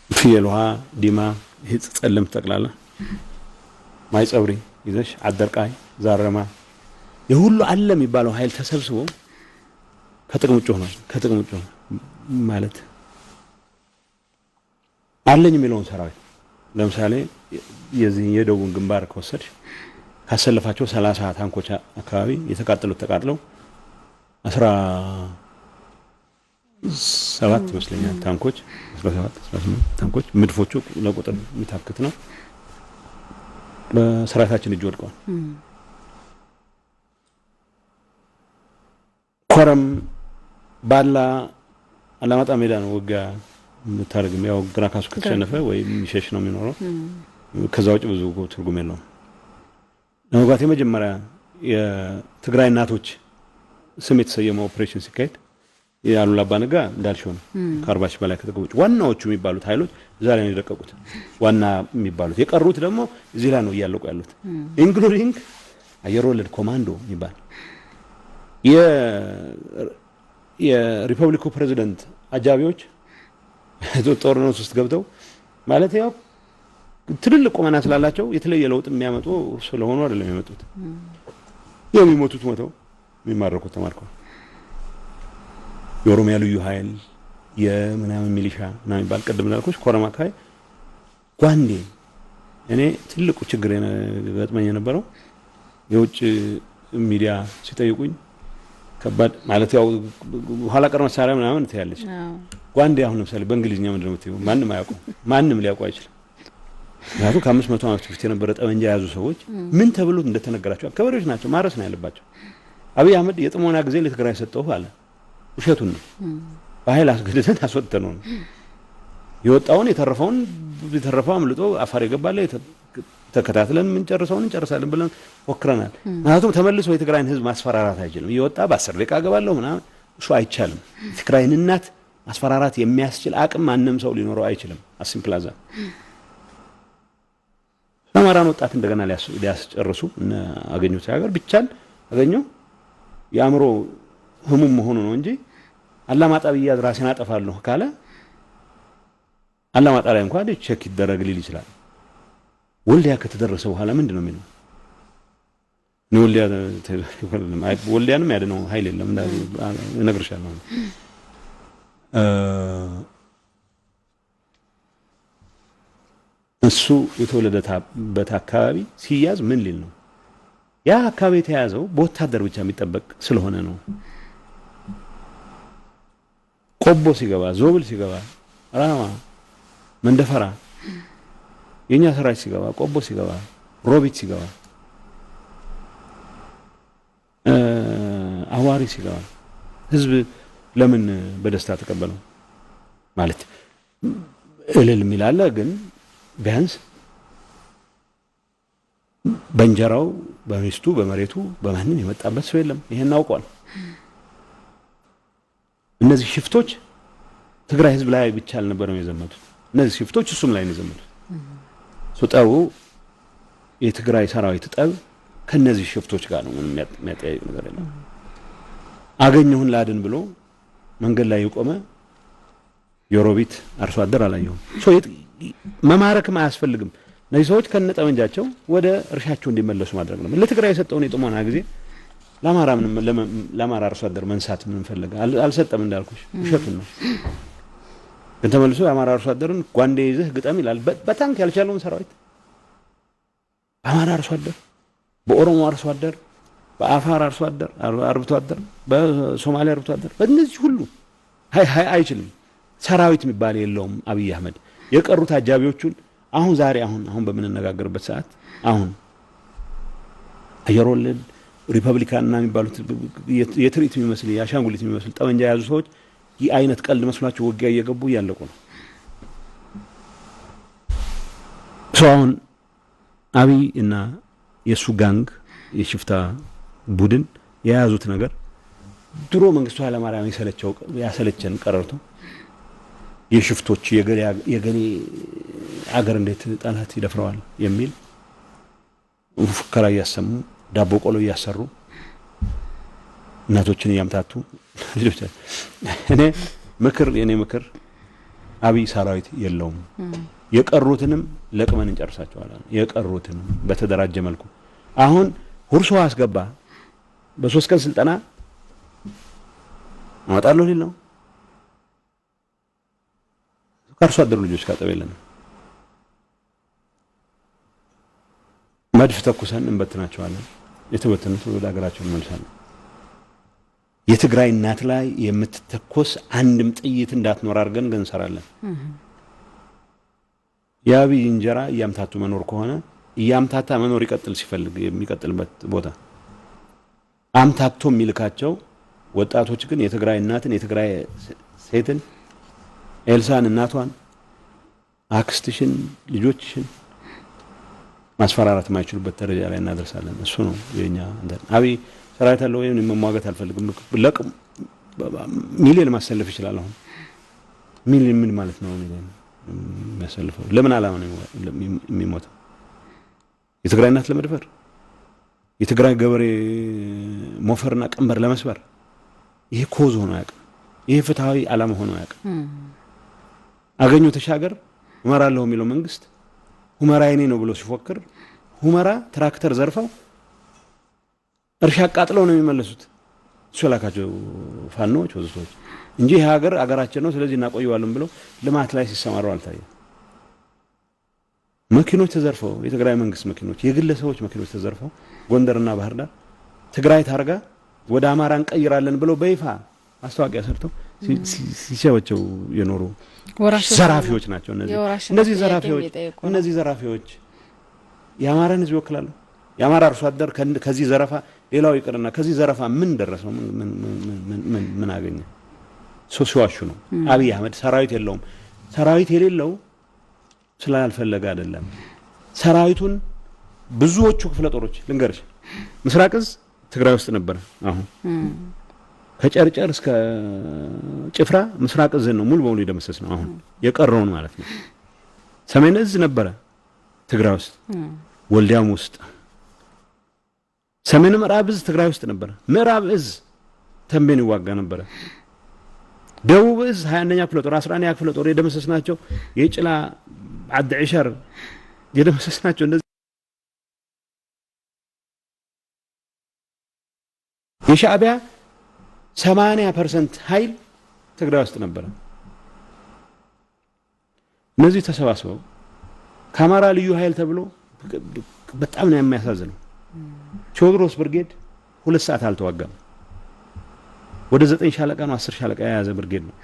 ፍየል ውሃ ዲማ ይህ ጸለምት ጠቅላላ ማይጸብሪ ይዘሽ አደርቃይ ዛረማ የሁሉ አለ የሚባለው ኃይል ተሰብስቦ ከጥቅም ውጭ ሆኗል። ከጥቅም ውጭ ማለት አለኝ የሚለውን ሰራዊት ለምሳሌ የዚህ የደቡብን ግንባር ከወሰድሽ ካሰለፋቸው 30 ታንኮች አካባቢ የተቃጠሉት ተቃጥለው 17 ይመስለኛል ታንኮች 18 ታንኮች ምድፎቹ ለቁጥር የሚታክት ነው በሰራዊታችን እጅ ወድቀዋል። ኮረም ባላ አላማጣ ሜዳ ነው ወጋ ምታረግም ያው ግራ ካሱ ከተሸነፈ ወይ የሚሸሽ ነው የሚኖረው። ከዛ ውጭ ብዙ ትርጉም የለውም። ለመጓት የመጀመሪያ የትግራይ እናቶች ስም የተሰየመው ኦፕሬሽን ሲካሄድ ያሉላ አባነጋ እንዳልሽው ነው። ከ40 ሺህ በላይ ከተቀበሉ ዋናዎቹ የሚባሉት ኃይሎች እዛ ላይ ነው የደቀቁት። ዋና የሚባሉት የቀሩት ደግሞ እዚህ ላይ ነው እያለቁ ያሉት ኢንክሉዲንግ አየር ወለድ ኮማንዶ የሚባል የሪፐብሊኩ ፕሬዝዳንት አጃቢዎች ጦርነት ውስጥ ገብተው ማለት ያው ትልልቅ ቁመና ስላላቸው የተለየ ለውጥ የሚያመጡ ስለሆኑ አይደለም የሚመጡት። የሚሞቱት ሞተው የሚማረኩት ተማርከው የኦሮሚያ ልዩ ኃይል የምናምን ሚሊሻ እና የሚባል ቀደም ላልኩሽ ኮረማ አካባቢ ጓንዴ እኔ ትልቁ ችግር ገጥመኝ የነበረው የውጭ ሚዲያ ሲጠይቁኝ ከባድ ማለት ያው ኋላ ቀር መሳሪያ ምናምን ትያለች ጓንዴ አሁን ለምሳሌ በእንግሊዝኛ ምንድነው የምትይው ማንም አያውቁም ማንም ሊያውቁ አይችልም። ምክንያቱም ከ500 ዓመት በፊት የነበረ ጠመንጃ የያዙ ሰዎች ምን ተብሎ እንደተነገራቸው አከበሬዎች ናቸው ማረስ ነው ያለባቸው። አብይ አህመድ የጥሞና ጊዜ ለትግራይ ሰጠው አለ ውሸቱን ነው በኃይል አስገድደን አስወጥተነው ነው የወጣውን የተረፈው አምልጦ አፋር የገባለ ተከታትለን ምን ጨርሰውን እንጨርሳለን ብለን ወክረናል። ምክንያቱም ተመልሶ የትግራይን ህዝብ ማስፈራራት አይችልም ይወጣ በ10 ደቂቃ ገባለሁ ምናምን እሱ አይቻልም። የትግራይን እናት ማስፈራራት የሚያስችል አቅም ማንም ሰው ሊኖረው አይችልም። አሲምፕላዛ አማራን ወጣት እንደገና ሊያስጨርሱ እና አገኙት ሀገር ብቻን አገኘው ያምሮ ህሙም መሆኑ ነው እንጂ አላማጣ ቢያዝ ራሴን አጠፋለሁ ካለ አላማጣ ላይ እንኳን ቼክ ይደረግ ሊል ይችላል። ወልዲያ ከተደረሰ በኋላ ምንድነው የሚለው ነው ወልዲያንም ያደነው ኃይል የለም እነግርሻለሁ። እሱ የተወለደበት አካባቢ ሲያዝ ምን ሊል ነው? ያ አካባቢ የተያዘው በወታደር ብቻ የሚጠበቅ ስለሆነ ነው። ቆቦ ሲገባ ዞብል ሲገባ ራማ መንደፈራ የኛ ሰራዊት ሲገባ ቆቦ ሲገባ ሮቢት ሲገባ አዋሪ ሲገባ ህዝብ ለምን በደስታ ተቀበለው? ማለት እልል የሚላለ ግን ቢያንስ በእንጀራው በሚስቱ በመሬቱ በማንም የመጣበት ሰው የለም። ይሄን አውቋል። እነዚህ ሽፍቶች ትግራይ ህዝብ ላይ ብቻ አልነበረም የዘመቱት። እነዚህ ሽፍቶች እሱም ላይ ነው የዘመቱት። ሱጣው የትግራይ ሰራዊት ጠብ ከነዚህ ሽፍቶች ጋር ነው ምንም የሚያጠያይቅ ነገር የለም። አገኘሁን ላድን ብሎ መንገድ ላይ የቆመ የሮቢት አርሶ አደር አላየሁም። መማረክም አያስፈልግም። እነዚህ ሰዎች ከነጠመንጃቸው ወደ እርሻቸው እንዲመለሱ ማድረግ ነው። ለትግራይ የሰጠውን የጥሞና ጊዜ ለአማራ አርሶ አደር መንሳት ምን ፈለገ? አልሰጠም እንዳልኩሽ ውሸቱን ነው። ግን ተመልሶ የአማራ አርሶ አደርን ጓንዴ ይዘህ ግጠም ይላል። በታንክ ያልቻለውን ሰራዊት በአማራ አርሶ አደር፣ በኦሮሞ አርሶ አደር፣ በአፋር አርሶ አደር አርብቶ አደር፣ በሶማሌ አርብቶ አደር በእነዚህ ሁሉ አይችልም። ሰራዊት የሚባል የለውም አብይ አህመድ። የቀሩት አጃቢዎቹን አሁን ዛሬ አሁን በምንነጋገርበት ሰዓት አሁን አየር ወለድ ሪፐብሊካንና የሚባሉት የትርኢት የሚመስል የአሻንጉሊት የሚመስል ጠመንጃ የያዙ ሰዎች ይህ አይነት ቀልድ መስሏቸው ውጊያ እየገቡ እያለቁ ነው። አሁን አብይ እና የሱ ጋንግ የሽፍታ ቡድን የያዙት ነገር ድሮ መንግስቱ ኃይለማርያም ያሰለቸን ቀረርቶ የሽፍቶች የገሌ አገር እንዴት ጠላት ይደፍረዋል የሚል ሙፈከራ እያሰሙ ዳቦ ቆሎ እያሰሩ እናቶችን እያምታቱ የኔ ምክር አብይ ሰራዊት የለውም። የቀሩትንም ለቅመን እንጨርሳቸዋለን። የቀሩትንም በተደራጀ መልኩ አሁን ሁርሶ አስገባ በ3 ቀን ስልጠና አወጣለሁ ሊል ነው። ከአርሶ አደሩ ልጆች ካጠበለን መድፍ ተኩሰን እንበትናቸዋለን። የተበተኑት ወደ ሀገራቸው እንመልሳለን። የትግራይ እናት ላይ የምትተኮስ አንድም ጥይት እንዳትኖር አድርገን ግን እንሰራለን። የአብይ እንጀራ እያምታቱ መኖር ከሆነ እያምታታ መኖር ይቀጥል ሲፈልግ የሚቀጥልበት ቦታ አምታቶ የሚልካቸው ወጣቶች ግን የትግራይ እናትን የትግራይ ሴትን ኤልሳን እናቷን አክስትሽን ልጆችሽን ማስፈራራት የማይችሉበት ደረጃ ላይ እናደርሳለን። እሱ ነው የኛ እንደ አብይ ሰራዊት አለው ወይ መሟገት አልፈልግም። ለቅም ሚሊዮን ማሰለፍ ይችላል። አሁን ሚሊዮን ምን ማለት ነው? ሚሊዮን የሚያሰልፈው ለምን ዓላማ ነው የሚሞተው? የትግራይ እናት ለመድፈር፣ የትግራይ ገበሬ ሞፈርና ቀንበር ለመስበር። ይሄ ኮዝ ሆኖ ያውቅ። ይሄ ፍትሃዊ ዓላማ ሆኖ ያውቅ። አገኘሁ ተሻገር እመራለሁ የሚለው መንግስት ሁመራ የኔ ነው ብሎ ሲፎክር ሁመራ ትራክተር ዘርፈው እርሻ አቃጥለው ነው የሚመለሱት። እሱ ላካቸው ፋኖች ወዘቶች እንጂ ይሄ ሀገር አገራችን ነው ስለዚህ እናቆየዋለን ብለው ልማት ላይ ሲሰማሩ አልታየም። መኪኖች ተዘርፈው የትግራይ መንግስት መኪኖች የግለሰቦች መኪኖች ተዘርፈው ጎንደርና ባህር ዳር ትግራይ ታርጋ ወደ አማራ እንቀይራለን ብለው በይፋ ማስታወቂያ ሰርተው ሲቸወቸው የኖሩ ዘራፊዎች ናቸው። እነዚህ ዘራፊዎች የአማራን ህዝብ ይወክላሉ። የአማራ አርሶ አደር ከዚህ ዘረፋ ሌላው ይቅርና ከዚህ ዘረፋ ምን ደረሰው? ምን አገኘ? ሲዋሹ ነው። አብይ አህመድ ሰራዊት የለውም። ሰራዊት የሌለው ስላልፈለገ አይደለም። ሰራዊቱን ብዙዎቹ ክፍለ ጦሮች ልንገርሽ፣ ምስራቅ እዝ ትግራይ ውስጥ ነበር። አሁን ከጨርጨር እስከ ጭፍራ ምስራቅ እዝ ነው ሙሉ በሙሉ የደመሰስ ነው። አሁን የቀረውን ማለት ነው። ሰሜን እዝ ነበረ ትግራይ ውስጥ ወልዲያም ውስጥ። ሰሜን ምዕራብ እዝ ትግራይ ውስጥ ነበረ። ምዕራብ እዝ ተንቤን ይዋጋ ነበረ። ደቡብ እዝ 21ኛ ክፍለ ጦር 11ኛ ክፍለ ጦር የደመሰስናቸው የጭላ ዓዲ ዕሸር የደመሰስናቸው እንደዚህ የሻዕቢያ 80% ኃይል ትግራይ ውስጥ ነበረ። እነዚህ ተሰባስበው ከአማራ ልዩ ኃይል ተብሎ በጣም ነው የሚያሳዝነው። ቴዎድሮስ ብርጌድ 2 ሰዓት አልተዋጋም። ወደ 9 ሻለቃ ነው 10 ሻለቃ የያዘ ብርጌድ ነው።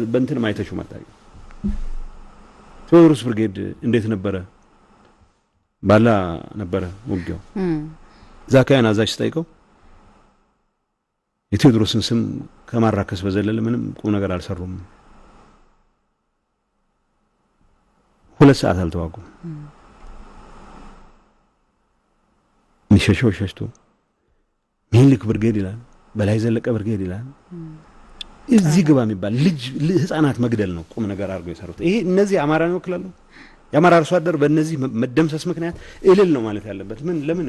በእንትን ማይተሹ ማጣይ ቴዎድሮስ ብርጌድ እንዴት ነበረ? ባላ ነበረ ውጊያው። ዛካያን አዛዥ ጠይቀው የቴዎድሮስን ስም ከማራከስ በዘለለ ምንም ቁም ነገር አልሰሩም። 2 ሰዓት አልተዋጉም። ሸሽቶ ሚኒልክ ብርጌድ ይላል፣ በላይ ዘለቀ ብርጌድ ይላል። እዚህ ግባ የሚባል ልጅ ህፃናት መግደል ነው ቁም ነገር አድርገው የሰሩት። ይሄ እነዚህ አማራን ይወክላሉ። የአማራ አርሶ አደር በእነዚህ መደምሰስ ምክንያት እልል ነው ማለት ያለበት። ለምን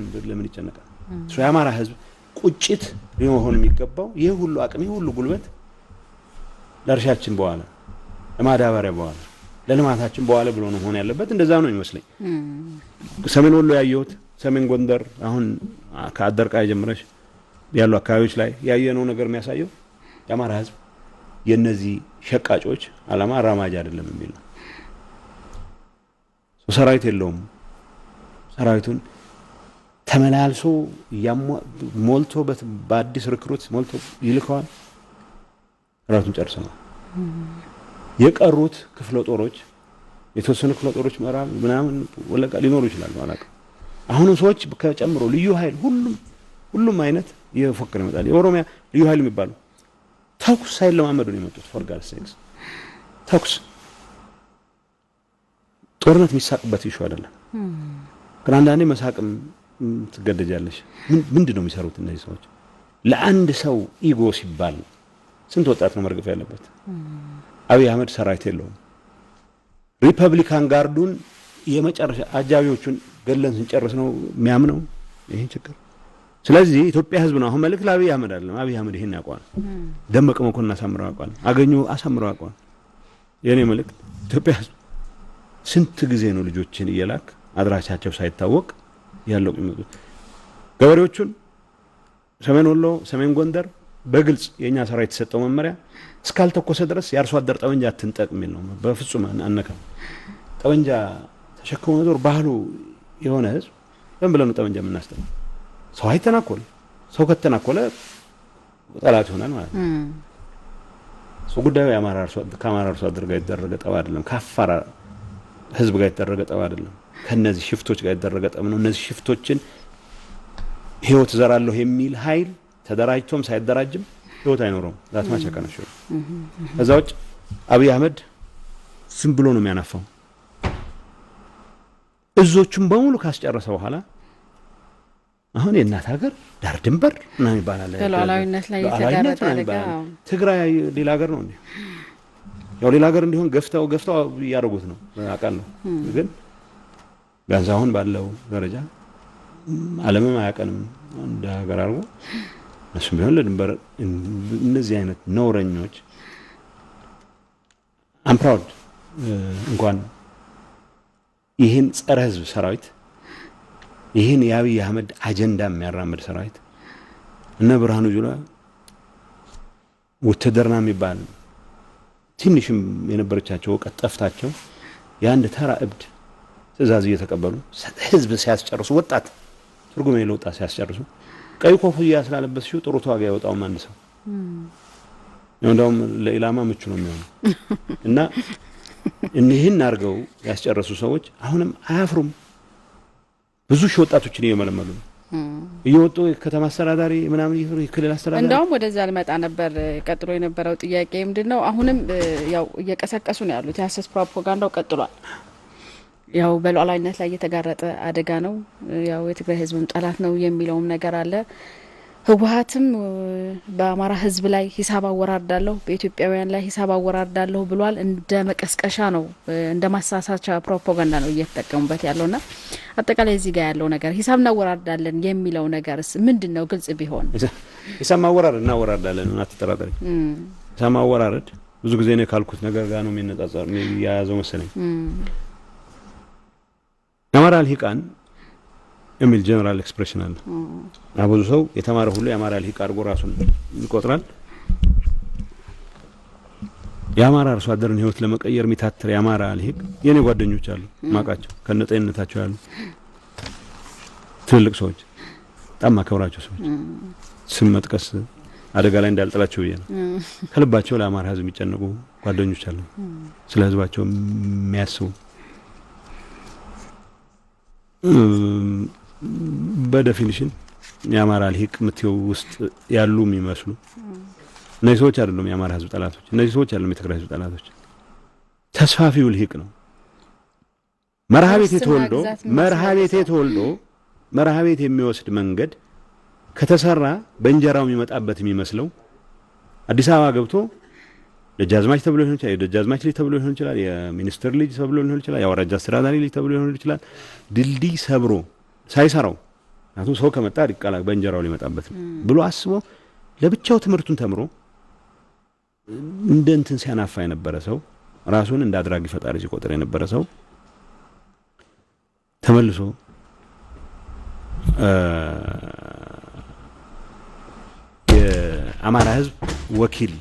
ይጨነቃል? እሱ የአማራ ህዝብ ቁጭት ሊሆን የሚገባው ይሄ ሁሉ አቅም ይሄ ሁሉ ጉልበት ለእርሻችን በኋላ ለማዳበሪያ በኋላ ለልማታችን በኋላ ብሎ ነው ሆነ ያለበት። እንደዛ ነው የሚመስለኝ። ሰሜን ወሎ ያየሁት ሰሜን ጎንደር አሁን ከአደርቃይ ጀምረሽ ያሉ አካባቢዎች ላይ ያየነው ነገር የሚያሳየው የአማራ ህዝብ የነዚህ ሸቃጮች አላማ አራማጅ አይደለም የሚል ነው። ሰራዊት የለውም። ሰራዊቱን ተመላልሶ ሞልቶ በአዲስ ሪክሩት ሞልቶ ይልከዋል። ሰራዊቱን ጨርሰዋል። የቀሩት ክፍለ ጦሮች የተወሰኑ ክፍለ ጦሮች ምዕራብ ምናምን ወለቃ ሊኖሩ ይችላሉ አላውቅም። አሁን ሰዎች ከጨምሮ ልዩ ኃይል ሁሉም አይነት የፎከረ ይመጣል። የኦሮሚያ ልዩ ኃይል የሚባሉ ተኩስ ሳይለማመዱ ነው የመጡት። ፎርጋል ሴክስ ተኩስ ጦርነት የሚሳቅበት ይሹ አይደለም። ግን አንዳንዴ መሳቅም ትገደጃለሽ። ምንድነው የሚሰሩት እነዚህ ሰዎች? ለአንድ ሰው ኢጎ ሲባል ስንት ወጣት ነው መርገፍ ያለበት? አብይ አህመድ ሰራዊት የለውም። ሪፐብሊካን ጋርዱን የመጨረሻ አጃቢዎቹን ገለን ስንጨርስ ነው የሚያምነው ይሄን ችግር። ስለዚህ ኢትዮጵያ ህዝብ ነው አሁን መልክ ለአብይ አህመድ አይደለም። አብይ አህመድ ይሄን ያውቃል። ደመቀ መኮንን አሳምረው ያውቃል። አገኙ አሳምረው ያውቃል። የኔ መልክ ኢትዮጵያ ህዝብ ስንት ጊዜ ነው ልጆችን እየላክ አድራሻቸው ሳይታወቅ ያለው የሚመጡት? ገበሬዎቹን ሰሜን ወሎ፣ ሰሜን ጎንደር በግልጽ የኛ ሰራዊት የተሰጠው መመሪያ እስካልተኮሰ ድረስ የአርሶ አደር ጠመንጃ አትንጠቅ የሚል ነው። በፍጹም አነካም። ጠመንጃ ተሸክሞ መዞር ባህሉ የሆነ ህዝብ ለምን ብለን ነው ጠመንጃ የምናስጠው? ሰው አይተናኮል። ሰው ከተናኮለ ጠላት ይሆናል ማለት ነው። ሰው ጉዳዩ ከአማራ አርሶ አደር ጋር የተደረገ ጠብ አይደለም። ከአፋር ህዝብ ጋር የተደረገ ጠብ አይደለም። ከነዚህ ሽፍቶች ጋር የተደረገ ጠብ ነው። እነዚህ ሽፍቶችን ህይወት ዘራለሁ የሚል ኃይል ተደራጅቶም ሳይደራጅም ህይወት አይኖረውም። ዛት ማቸከነሽ ከዛ ውጭ አብይ አህመድ ዝም ብሎ ነው የሚያናፋው። እዞቹን በሙሉ ካስጨረሰ በኋላ አሁን የእናት ሀገር ዳር ድንበር እና ይባላል በሉዓላዊነት ላይ የተጋረጠ አደጋ ትግራይ ሌላ ሀገር ነው እንዴ? ያው ሌላ ሀገር እንዲሆን ገፍተው ያደርጉት ነው አውቃለሁ። ግን ቢያንስ አሁን ባለው ደረጃ ዓለምም አያቀንም እንደ ሀገር አድርጎ እሱም ቢሆን ለድንበር እነዚህ አይነት ነውረኞች አምፕራውድ እንኳን ይህን ጸረ ህዝብ ሰራዊት ይህን የአብይ አህመድ አጀንዳ የሚያራምድ ሰራዊት እነ ብርሃኑ ጁላ ውትድርና የሚባል ትንሽም የነበረቻቸው እውቀት ጠፍታቸው የአንድ ተራ እብድ ትእዛዝ እየተቀበሉ ህዝብ ሲያስጨርሱ ወጣት ትርጉም የሌለው ወጣት ሲያስጨርሱ ቀይ ኮፍያ ስላለበስሽው ጥሩ ተዋጋ ያወጣው አንድ ሰው እንደውም ለኢላማ ምቹ ነው የሚሆነው እና እነዚህን አድርገው ያስጨረሱ ሰዎች አሁንም አያፍሩም። ብዙ ሺህ ወጣቶችን እየመለመሉ ነው እየወጡ ከተማ አስተዳዳሪ ምናምን ይፈሩ የክልል አስተዳዳሪ እንደውም ወደዛ ልመጣ ነበር። ቀጥሎ የነበረው ጥያቄ ምንድነው? አሁንም ያው እየቀሰቀሱ ነው ያሉት። የሐሰት ፕሮፓጋንዳው ቀጥሏል። ያው በሉዓላዊነት ላይ የተጋረጠ አደጋ ነው። ያው የትግራይ ህዝብም ጠላት ነው የሚለውም ነገር አለ። ህወሓትም በአማራ ህዝብ ላይ ሂሳብ አወራርዳለሁ፣ በኢትዮጵያውያን ላይ ሂሳብ አወራርዳለሁ ብሏል። እንደ መቀስቀሻ ነው፣ እንደ ማሳሳቻ ፕሮፓጋንዳ ነው እየተጠቀሙበት ያለውና አጠቃላይ እዚህ ጋር ያለው ነገር ሂሳብ እናወራርዳለን የሚለው ነገርስ ምንድነው? ግልጽ ቢሆን ሂሳብ ማወራረድ እናወራርዳለን እና ተጠራጣሪ ሂሳብ ማወራረድ ብዙ ጊዜ ነው ካልኩት ነገር ጋር ነው የሚነጻጸር ያያዘው መሰለኝ። የአማራ ልሂቃን የሚል ጀነራል ኤክስፕሬሽን አለ። ብዙ ሰው የተማረ ሁሉ የአማራ ልሂቅ አድርጎ ራሱን ይቆጥራል። የአማራ አርሶ አደርን ህይወት ለመቀየር የሚታተር የአማራ ልሂቅ የኔ ጓደኞች አሉ ማቃቸው ከነጤንነታቸው ያሉ ትልልቅ ሰዎች በጣም ማከብራቸው ሰዎች ስም መጥቀስ አደጋ ላይ እንዳልጥላቸው ብዬ ነው። ከልባቸው ለአማራ ህዝብ የሚጨነቁ ጓደኞች አሉ፣ ስለ ህዝባቸው የሚያስቡ በዴፊኒሽን የአማራ ልሂቅ ምትው ውስጥ ያሉ የሚመስሉ እነዚህ ሰዎች አይደሉም የአማራ ህዝብ ጠላቶች። እነዚህ ሰዎች አይደሉም የትግራይ ህዝብ ጠላቶች። ተስፋፊው ልሂቅ ነው። መርሃቤቴ ተወልዶ መርሃቤት የሚወስድ መንገድ ከተሰራ በእንጀራው የሚመጣበት የሚመስለው አዲስ አበባ ገብቶ ደጃዝማች ተብሎ ሊሆን ይችላል፣ የደጃዝማች ልጅ ተብሎ ሊሆን ይችላል፣ የሚኒስትር ልጅ ተብሎ ሊሆን ይችላል፣ የአውራጃ አስተዳዳሪ ልጅ ተብሎ ሊሆን ይችላል። ድልድይ ሰብሮ ሳይሰራው አቶ ሰው ከመጣ ዲቃላ በእንጀራው ሊመጣበት ብሎ አስቦ ለብቻው ትምህርቱን ተምሮ እንደ እንትን ሲያናፋ የነበረ ሰው ራሱን እንደ አድራጊ ፈጣሪ ሲቆጥር የነበረ ሰው ተመልሶ የአማራ ህዝብ ወኪል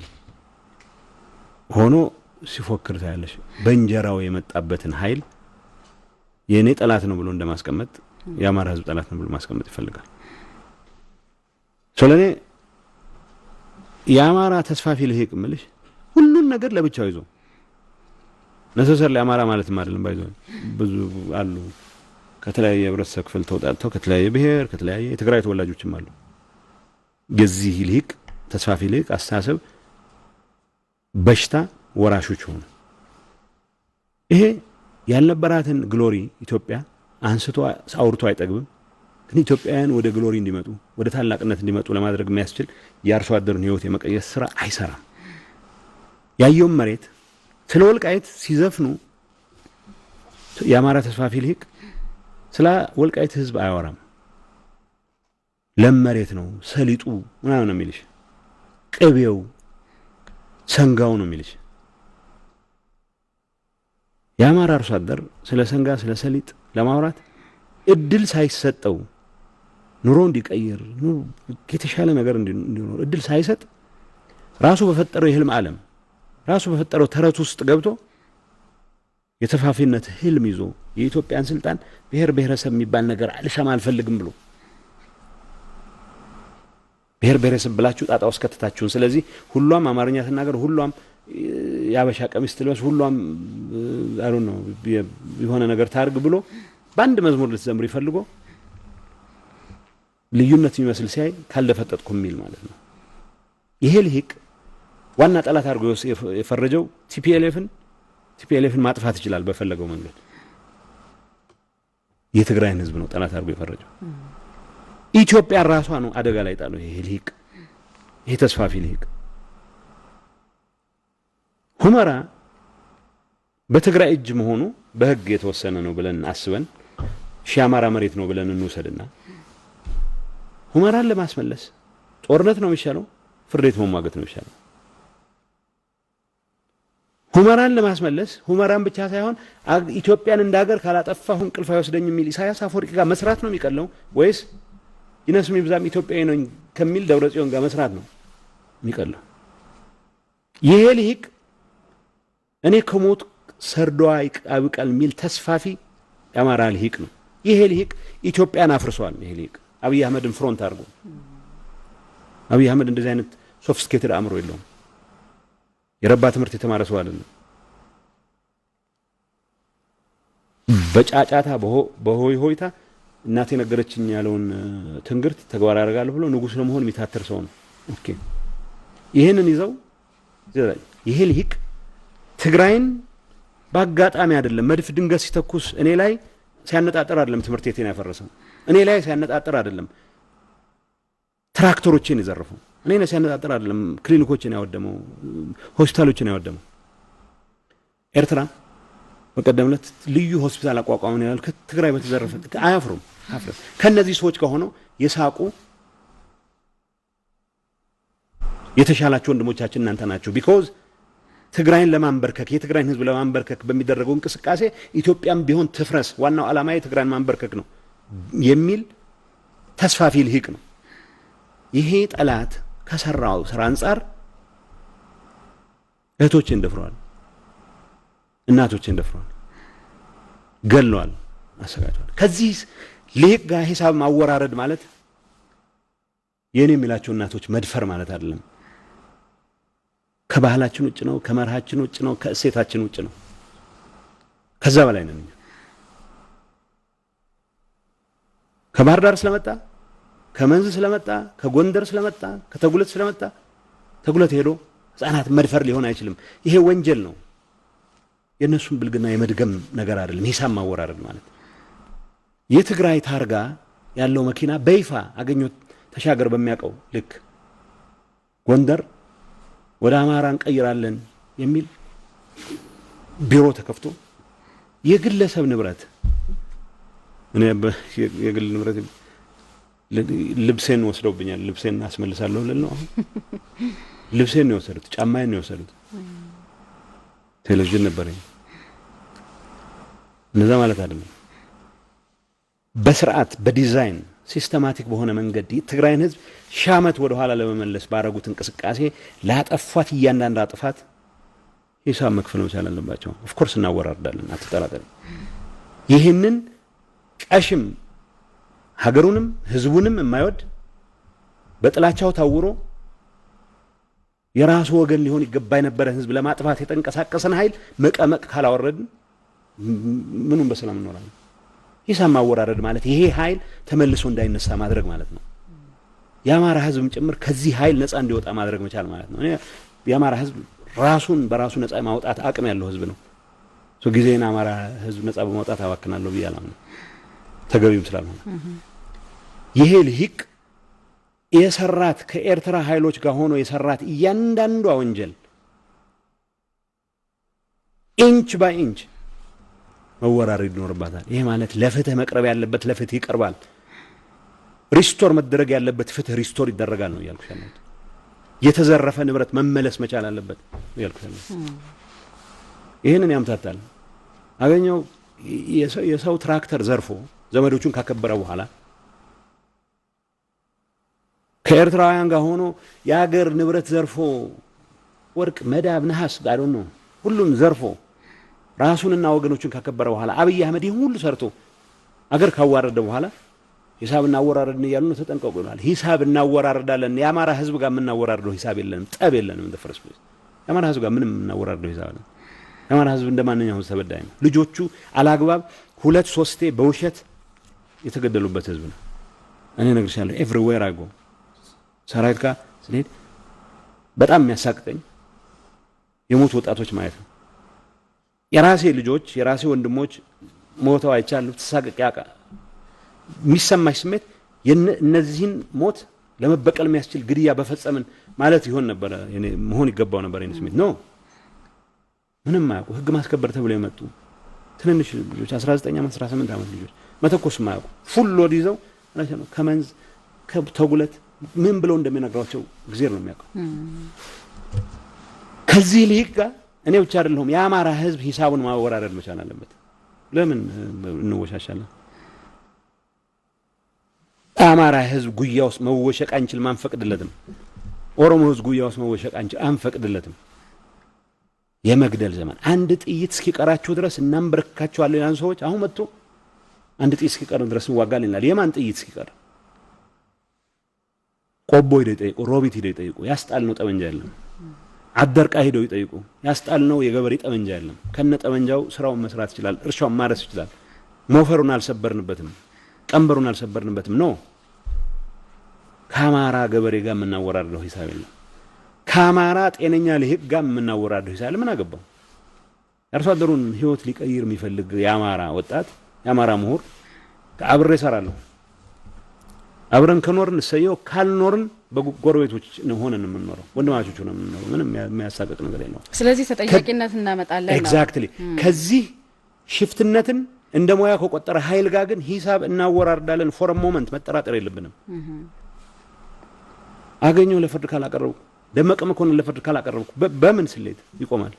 ሆኖ ሲፎክር ታያለሽ። በእንጀራው የመጣበትን ኃይል የኔ ጠላት ነው ብሎ እንደማስቀመጥ የአማራ ህዝብ ጠላት ነው ብሎ ማስቀመጥ ይፈልጋል። ስለኔ የአማራ ተስፋፊ ልሂቅ ምልሽ ሁሉን ነገር ለብቻው ይዞ ነሰሰር ለአማራ ማለት አይደለም። ባይዘው ብዙ አሉ ከተለያየ ህብረተሰብ ክፍል ተወጣጥተው ከተለያየ ብሔር ከተለያየ የትግራይ ተወላጆችም አሉ። የዚህ ልሂቅ ተስፋፊ ልሂቅ አስተሳሰብ በሽታ ወራሾች ሆኑ። ይሄ ያልነበራትን ግሎሪ ኢትዮጵያ አንስቶ አውርቶ አይጠግብም። ግን ኢትዮጵያውያን ወደ ግሎሪ እንዲመጡ ወደ ታላቅነት እንዲመጡ ለማድረግ የሚያስችል የአርሶ አደርን ህይወት የመቀየስ ስራ አይሰራም። ያየው መሬት ስለ ወልቃይት ሲዘፍኑ የአማራ ተስፋፊ ልሂቅ ስለ ወልቃይት ህዝብ አያወራም። ለም መሬት ነው ሰሊጡ ምናምን ነው የሚልሽ፣ ቅቤው ሰንጋው ነው የሚልሽ። የአማራ አርሶ አደር ስለ ሰንጋ ስለ ሰሊጥ ለማውራት እድል ሳይሰጠው ኑሮ እንዲቀይር የተሻለ ነገር እንዲኖር እድል ሳይሰጥ ራሱ በፈጠረው የህልም ዓለም ራሱ በፈጠረው ተረት ውስጥ ገብቶ የተፋፊነት ህልም ይዞ የኢትዮጵያን ስልጣን ብሔር ብሔረሰብ የሚባል ነገር አልሰማ አልፈልግም ብሎ ብሔር ብሔረሰብ ብላችሁ ጣጣ ውስጥ ከተታችሁን፣ ስለዚህ ሁሉም አማርኛ ተናገር፣ ሁሉም ያበሻ ቀሚስ ትልበስ፣ ሁሉም አሩ ነው የሆነ ነገር ታርግ ብሎ በአንድ መዝሙር ልትዘምር ይፈልጎ ልዩነት የሚመስል ሲያይ ካልደፈጠጥኩ የሚል ማለት ነው። ይሄ ልሂቅ ዋና ጠላት አድርጎ የፈረጀው ቲፒኤልኤፍን ማጥፋት ይችላል በፈለገው መንገድ። የትግራይን ህዝብ ነው ጠላት አድርጎ የፈረጀው። ኢትዮጵያ ራሷ ነው አደጋ ላይ ጣለው ይሄ ልሂቅ፣ ይሄ ተስፋፊ ልሂቅ። ሁመራ በትግራይ እጅ መሆኑ በህግ የተወሰነ ነው ብለን አስበን ሺህ መሬት ነው ብለን እንውሰድና ሁመራን ለማስመለስ ጦርነት ነው የሚሻለው? ፍርድ ቤት መሟገት ነው የሚሻለው? ሁመራን ለማስመለስ ሁመራን ብቻ ሳይሆን ኢትዮጵያን እንዳገር ካላጠፋሁ እንቅልፍ አይወስደኝ የሚል ኢሳያስ አፈወርቂ ጋር መስራት ነው የሚቀለው ወይስ ይነስም ይብዛም ኢትዮጵያዊ ነኝ ከሚል ደብረጽዮን ጋር መስራት ነው የሚቀለው? ይሄ ልሂቅ እኔ ከሞት ሰርዶ አይብቀል የሚል ተስፋፊ የአማራ ልሂቅ ነው። ይሄ ልሂቅ ኢትዮጵያን አፍርሷል። ይሄ ልሂቅ አብይ አህመድን ፍሮንት አድርጎ አብይ አህመድ እንደዚህ አይነት ሶፊስቲኬትድ አእምሮ የለውም። የረባ ትምህርት የተማረ ሰው አይደለም። በጫጫታ በሆይ ሆይታ እናቴ ነገረችኝ ያለውን ትንግርት ተግባር ያደርጋል ብሎ ንጉስ ለመሆን የሚታተር ሰው ነው። ኦኬ ይሄንን ይዘው ይሄ ልሂቅ ትግራይን በአጋጣሚ አይደለም መድፍ ድንገት ሲተኩስ እኔ ላይ ሲያነጣጥር አይደለም ትምህርት ቤቴን ያፈረሰው፣ እኔ ላይ ሲያነጣጥር አይደለም ትራክተሮችን ይዘርፈው፣ እኔ ላይ ሲያነጣጥር አይደለም ክሊኒኮችን ያወደመው፣ ሆስፒታሎችን ያወደመው። ኤርትራ በቀደም ዕለት ልዩ ሆስፒታል አቋቋመን ያለው ከትግራይ በተዘረፈ አያፍሩም። ከነዚህ ሰዎች ከሆነው የሳቁ የተሻላችሁ ወንድሞቻችን እናንተ ናችሁ። ቢኮዝ ትግራይን ለማንበርከክ የትግራይን ህዝብ ለማንበርከክ በሚደረገው እንቅስቃሴ ኢትዮጵያም ቢሆን ትፍረስ፣ ዋናው ዓላማ የትግራይን ማንበርከክ ነው የሚል ተስፋፊ ልሂቅ ነው። ይሄ ጠላት ከሰራው ስራ አንጻር እህቶችን ደፍረዋል፣ እናቶችን ደፍረዋል፣ ገለዋል፣ አሰቃይተዋል። ከዚህ ልሂቅ ጋር ሂሳብ ማወራረድ ማለት የኔ የሚላቸው እናቶች መድፈር ማለት አይደለም። ከባህላችን ውጭ ነው፣ ከመርሃችን ውጭ ነው፣ ከእሴታችን ውጭ ነው። ከዛ በላይ ነን። ከባህር ዳር ስለመጣ ከመንዝ ስለመጣ ከጎንደር ስለመጣ ከተጉለት ስለመጣ ተጉለት ሄዶ ህፃናት መድፈር ሊሆን አይችልም። ይሄ ወንጀል ነው። የነሱን ብልግና የመድገም ነገር አይደለም። ሂሳብ ማወራረድ ማለት የትግራይ ታርጋ ያለው መኪና በይፋ አገኘሁት ተሻገር በሚያውቀው ልክ ጎንደር ወደ አማራ እንቀይራለን የሚል ቢሮ ተከፍቶ የግለሰብ ንብረት እኔ የግል ንብረት ልብሴን ወስደውብኛል፣ ልብሴን አስመልሳለሁ ልል ነው። አሁን ልብሴን ነው የወሰዱት፣ ጫማዬን ነው የወሰዱት፣ ቴሌቪዥን ነበረኝ። እንደዛ ማለት አይደለም። በስርዓት በዲዛይን ሲስተማቲክ በሆነ መንገድ ትግራይን ህዝብ ሻመት ወደ ኋላ ለመመለስ ባረጉት እንቅስቃሴ ላጠፋት እያንዳንዱ ጥፋት ሂሳብ መክፈል መቻል አለባቸው። ኦፍ ኮርስ እናወራርዳለን፣ አትጠራጠሩ። ይህንን ቀሽም ሀገሩንም ህዝቡንም የማይወድ በጥላቻው ታውሮ የራሱ ወገን ሊሆን ይገባ የነበረ ህዝብ ለማጥፋት የተንቀሳቀሰን ኃይል መቀመቅ ካላወረድን ምኑን በሰላም እንኖራለን? ሂሳብ ማወራረድ ማለት ይሄ ኃይል ተመልሶ እንዳይነሳ ማድረግ ማለት ነው። የአማራ ህዝብም ጭምር ከዚህ ኃይል ነፃ እንዲወጣ ማድረግ መቻል ማለት ነው። የአማራ ህዝብ ራሱን በራሱ ነፃ ማውጣት አቅም ያለው ህዝብ ነው። ጊዜን አማራ ህዝብ ነፃ በማውጣት አባክናለሁ ብያለሁ፣ ተገቢም ስላልሆነ ይሄ ልሂቅ የሰራት ከኤርትራ ኃይሎች ጋር ሆኖ የሰራት እያንዳንዷ ወንጀል ኢንች ባይ ኢንች መወራረድ ይኖርባታል። ይሄ ማለት ለፍትህ መቅረብ ያለበት ለፍትህ ይቀርባል፣ ሪስቶር መደረግ ያለበት ፍትህ ሪስቶር ይደረጋል ነው ያልኩሽ ያለሁት። የተዘረፈ ንብረት መመለስ መቻል አለበት ያልኩሽ ያለሁት። ይሄንን ያምታታል። አገኘው የሰው ትራክተር ዘርፎ ዘመዶቹን ካከበረ በኋላ ከኤርትራውያን ጋር ሆኖ የሀገር ንብረት ዘርፎ ወርቅ፣ መዳብ፣ ነሐስ ጋር ነው ሁሉን ዘርፎ ራሱንና ወገኖቹን ካከበረ በኋላ አብይ አህመድ ይሄን ሁሉ ሰርቶ አገር ካዋረደ በኋላ ሂሳብ እናወራረድን እያሉ ነው። ተጠንቀቁ ይላል። ሂሳብ እናወራረዳለን። የአማራ ህዝብ ጋር የምናወራረደው ሂሳብ የለንም፣ ጠብ የለንም። እንደ ፈረስ ፕሌስ የአማራ ህዝብ ጋር ምንም የምናወራረደው ሂሳብ የለንም። የአማራ ህዝብ እንደማንኛውም ተበዳይ ነው። ልጆቹ አላግባብ 2-3 በውሸት የተገደሉበት ህዝብ ነው። እኔ እነግርሻለሁ ኤቭሪዌር አጎ ሰራዊት ጋር ስለሄድ በጣም የሚያሳቅቀኝ የሞቱ ወጣቶች ማየት ነው። የራሴ ልጆች የራሴ ወንድሞች ሞተው አይቻለሁ። ተሳቅቄ ያውቃል። የሚሰማሽ ስሜት እነዚህን ሞት ለመበቀል የሚያስችል ግድያ በፈጸምን ማለት ይሆን ነበር መሆን ይገባው ነበር። የኔ ስሜት ነው። ምንም ማያውቁ ህግ ማስከበር ተብለው የመጡ ትንንሽ ልጆች 19 ዓመት 18 ዓመት ልጆች መተኮስ ማያውቁ ፉል ሎድ ይዘው ከመንዝ ከተጉለት ምን ብለው እንደሚነግራቸው እግዚአብሔር ነው የሚያውቀው። ከዚህ ልሂቅ ጋር እኔ ብቻ አይደለሁም የአማራ ህዝብ ሂሳቡን ማወራረድ መቻል አለበት። ለምን እንወሻሻለን? አማራ ህዝብ ጉያ ውስጥ መወሸቅ አንችልም፣ አንፈቅድለትም። ኦሮሞ ህዝብ ጉያ ውስጥ መወሸቅ አንፈቅድለትም። የመግደል ዘመን አንድ ጥይት እስኪቀራቸው ድረስ እናንበረክካቸዋለን። ያን ሰዎች አሁን መጥቶ አንድ ጥይት እስኪቀር ድረስ እንዋጋለን ይላል። የማን ጥይት እስኪቀር? ቆቦ ሄደው ይጠይቁ፣ ሮቢት ሄደው ይጠይቁ። ያስጣልነው ጠመንጃ የለም። አደርቃ ሄደው ይጠይቁ። ያስጣልነው የገበሬ ጠመንጃ የለም። ከነ ጠመንጃው ስራውን መስራት ይችላል፣ እርሻውን ማረስ ይችላል። ሞፈሩን አልሰበርንበትም፣ ቀንበሩን አልሰበርንበትም። ነው ከአማራ ገበሬ ጋር የምናወራርደው ሂሳብ የለም። ከአማራ ጤነኛ ልሂቅ ጋር የምናወራርደው ሂሳብ ምን አገባው? አርሶ አደሩን ህይወት ሊቀይር የሚፈልግ የአማራ ወጣት የአማራ ምሁር አብሬ እሰራለሁ። አብረን ከኖርን እሰየው፣ ካልኖርን በጎረቤቶች ሆነን የምንኖረው ወንድማቾች ሆነን የምንኖረው ምንም የሚያሳቅቅ ነገር የለውም። ስለዚህ ተጠያቂነት እናመጣለን። ኤግዛክትሊ ከዚህ ሽፍትነትን እንደ ሞያ ከቆጠረ ኃይል ጋር ግን ሂሳብ እናወራርዳለን። ፎር ሞመንት መጠራጠር የለብንም። አገኘው ለፍርድ ካላቀረብኩ ደመቀ መኮንን ለፍርድ ካላቀረብኩ በምን ስሌት ይቆማል?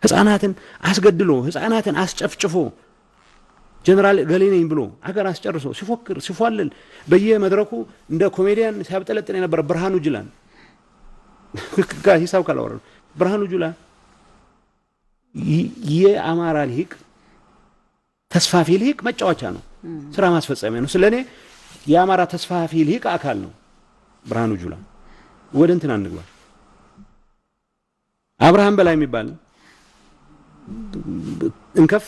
ህፃናትን አስገድሎ ህፃናትን አስጨፍጭፎ ጀነራል ገሌ ነኝ ብሎ አገር አስጨርሶ ሲፎክር ሲፏልል በየመድረኩ እንደ ኮሜዲያን ሲያብጠለጥን የነበረ ብርሃኑ ጁላን ጋር ሂሳብ ካላወራን ብርሃኑ ጁላ የአማራ ልሂቅ ተስፋፊ ልሂቅ መጫወቻ ነው፣ ስራ ማስፈጸሚያ ነው። ስለኔ የአማራ ተስፋፊ ልሂቅ አካል ነው ብርሃኑ ጁላ። ወደ እንትና እንግባ። አብርሃም በላይ የሚባል እንከፍ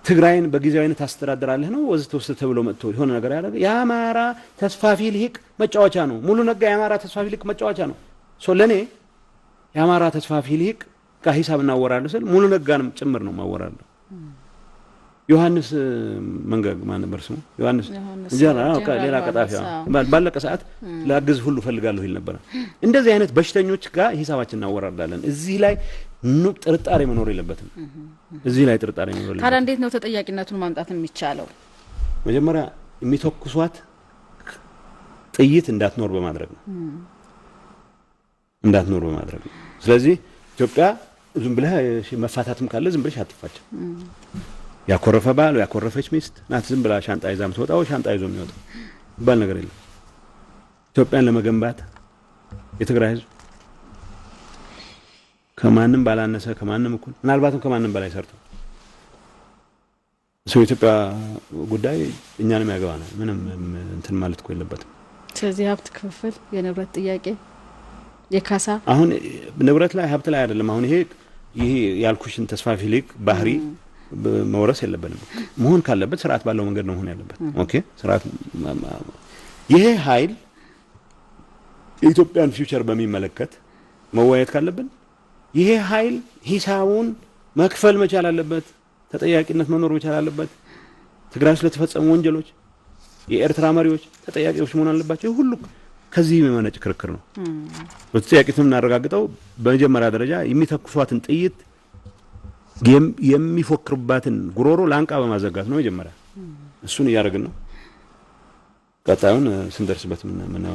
ትግራይን በጊዜያዊነት አስተዳድራለህ ነው ወዝተ ወስተ ተብሎ መጥቶ የሆነ ነገር ያደረገ የአማራ ተስፋፊ ልሂቅ መጫወቻ ነው። ሙሉ ነጋ የአማራ ተስፋፊ ልሂቅ መጫወቻ ነው። ለኔ የአማራ ተስፋፊ ልሂቅ ከሂሳብ እናወራለን ስል ሙሉ ነጋንም ጭምር ነው ማወራለን። ዮሐንስ መንገግ ማን ነበር ስሙ? ዮሐንስ እንጀራ ሌላ ቀጣፊያ ባለቀ ሰዓት ላግዝ ሁሉ ፈልጋለሁ ይል ነበር። እንደዚህ አይነት በሽተኞች ጋር ሂሳባችን እናወራዳለን። እዚህ ላይ ጥርጣሬ መኖር የለበትም። እዚህ ላይ ጥርጣሬ መኖር የለበትም። ታዲያ እንዴት ነው ተጠያቂነቱን ማምጣት የሚቻለው? መጀመሪያ የሚተኩሷት ጥይት እንዳትኖር በማድረግ ነው። እንዳትኖር በማድረግ ነው። ስለዚህ ኢትዮጵያ ዝም ብለህ መፋታትም ካለ ዝም ብለሽ አትፋች። ያኮረፈ ባል ያኮረፈች ሚስት ናት ዝም ብላ ሻንጣ ይዛ የምትወጣው ሻንጣ ይዞ የሚወጣው ባል ነገር የለም። ኢትዮጵያን ለመገንባት የትግራይ ህዝብ ከማንም ባላነሰ ከማንም እኩል ምናልባትም ከማንም በላይ ሰርቶ የኢትዮጵያ ጉዳይ እኛንም ያገባናል። ምንም እንትን ማለት እኮ የለበትም። ስለዚህ ሀብት ክፍፍል፣ የንብረት ጥያቄ፣ የካሳ አሁን ንብረት ላይ ሀብት ላይ አይደለም። አሁን ይሄ ያልኩሽን ተስፋፊ ልሂቅ ባህሪ መውረስ የለብንም። መሆን ካለበት ስርዓት ባለው መንገድ ነው መሆን ያለበት። ኦኬ ስርዓት ይሄ ኃይል የኢትዮጵያን ፊውቸር በሚመለከት መወያየት ካለብን ይሄ ኃይል ሂሳቡን መክፈል መቻል አለበት። ተጠያቂነት መኖር መቻል አለበት። ትግራይ ውስጥ ለተፈጸሙ ወንጀሎች የኤርትራ መሪዎች ተጠያቂዎች መሆን አለባቸው። ሁሉ ከዚህ የሚመነጭ ክርክር ነው። በተጠያቂነት የምናረጋግጠው በመጀመሪያ ደረጃ የሚተኩሷትን ጥይት የሚፎክርባትን ጉሮሮ ላንቃ በማዘጋት ነው። መጀመሪያ እሱን እያደረግን ነው። ቀጣዩን ስንደርስበት ምን ነው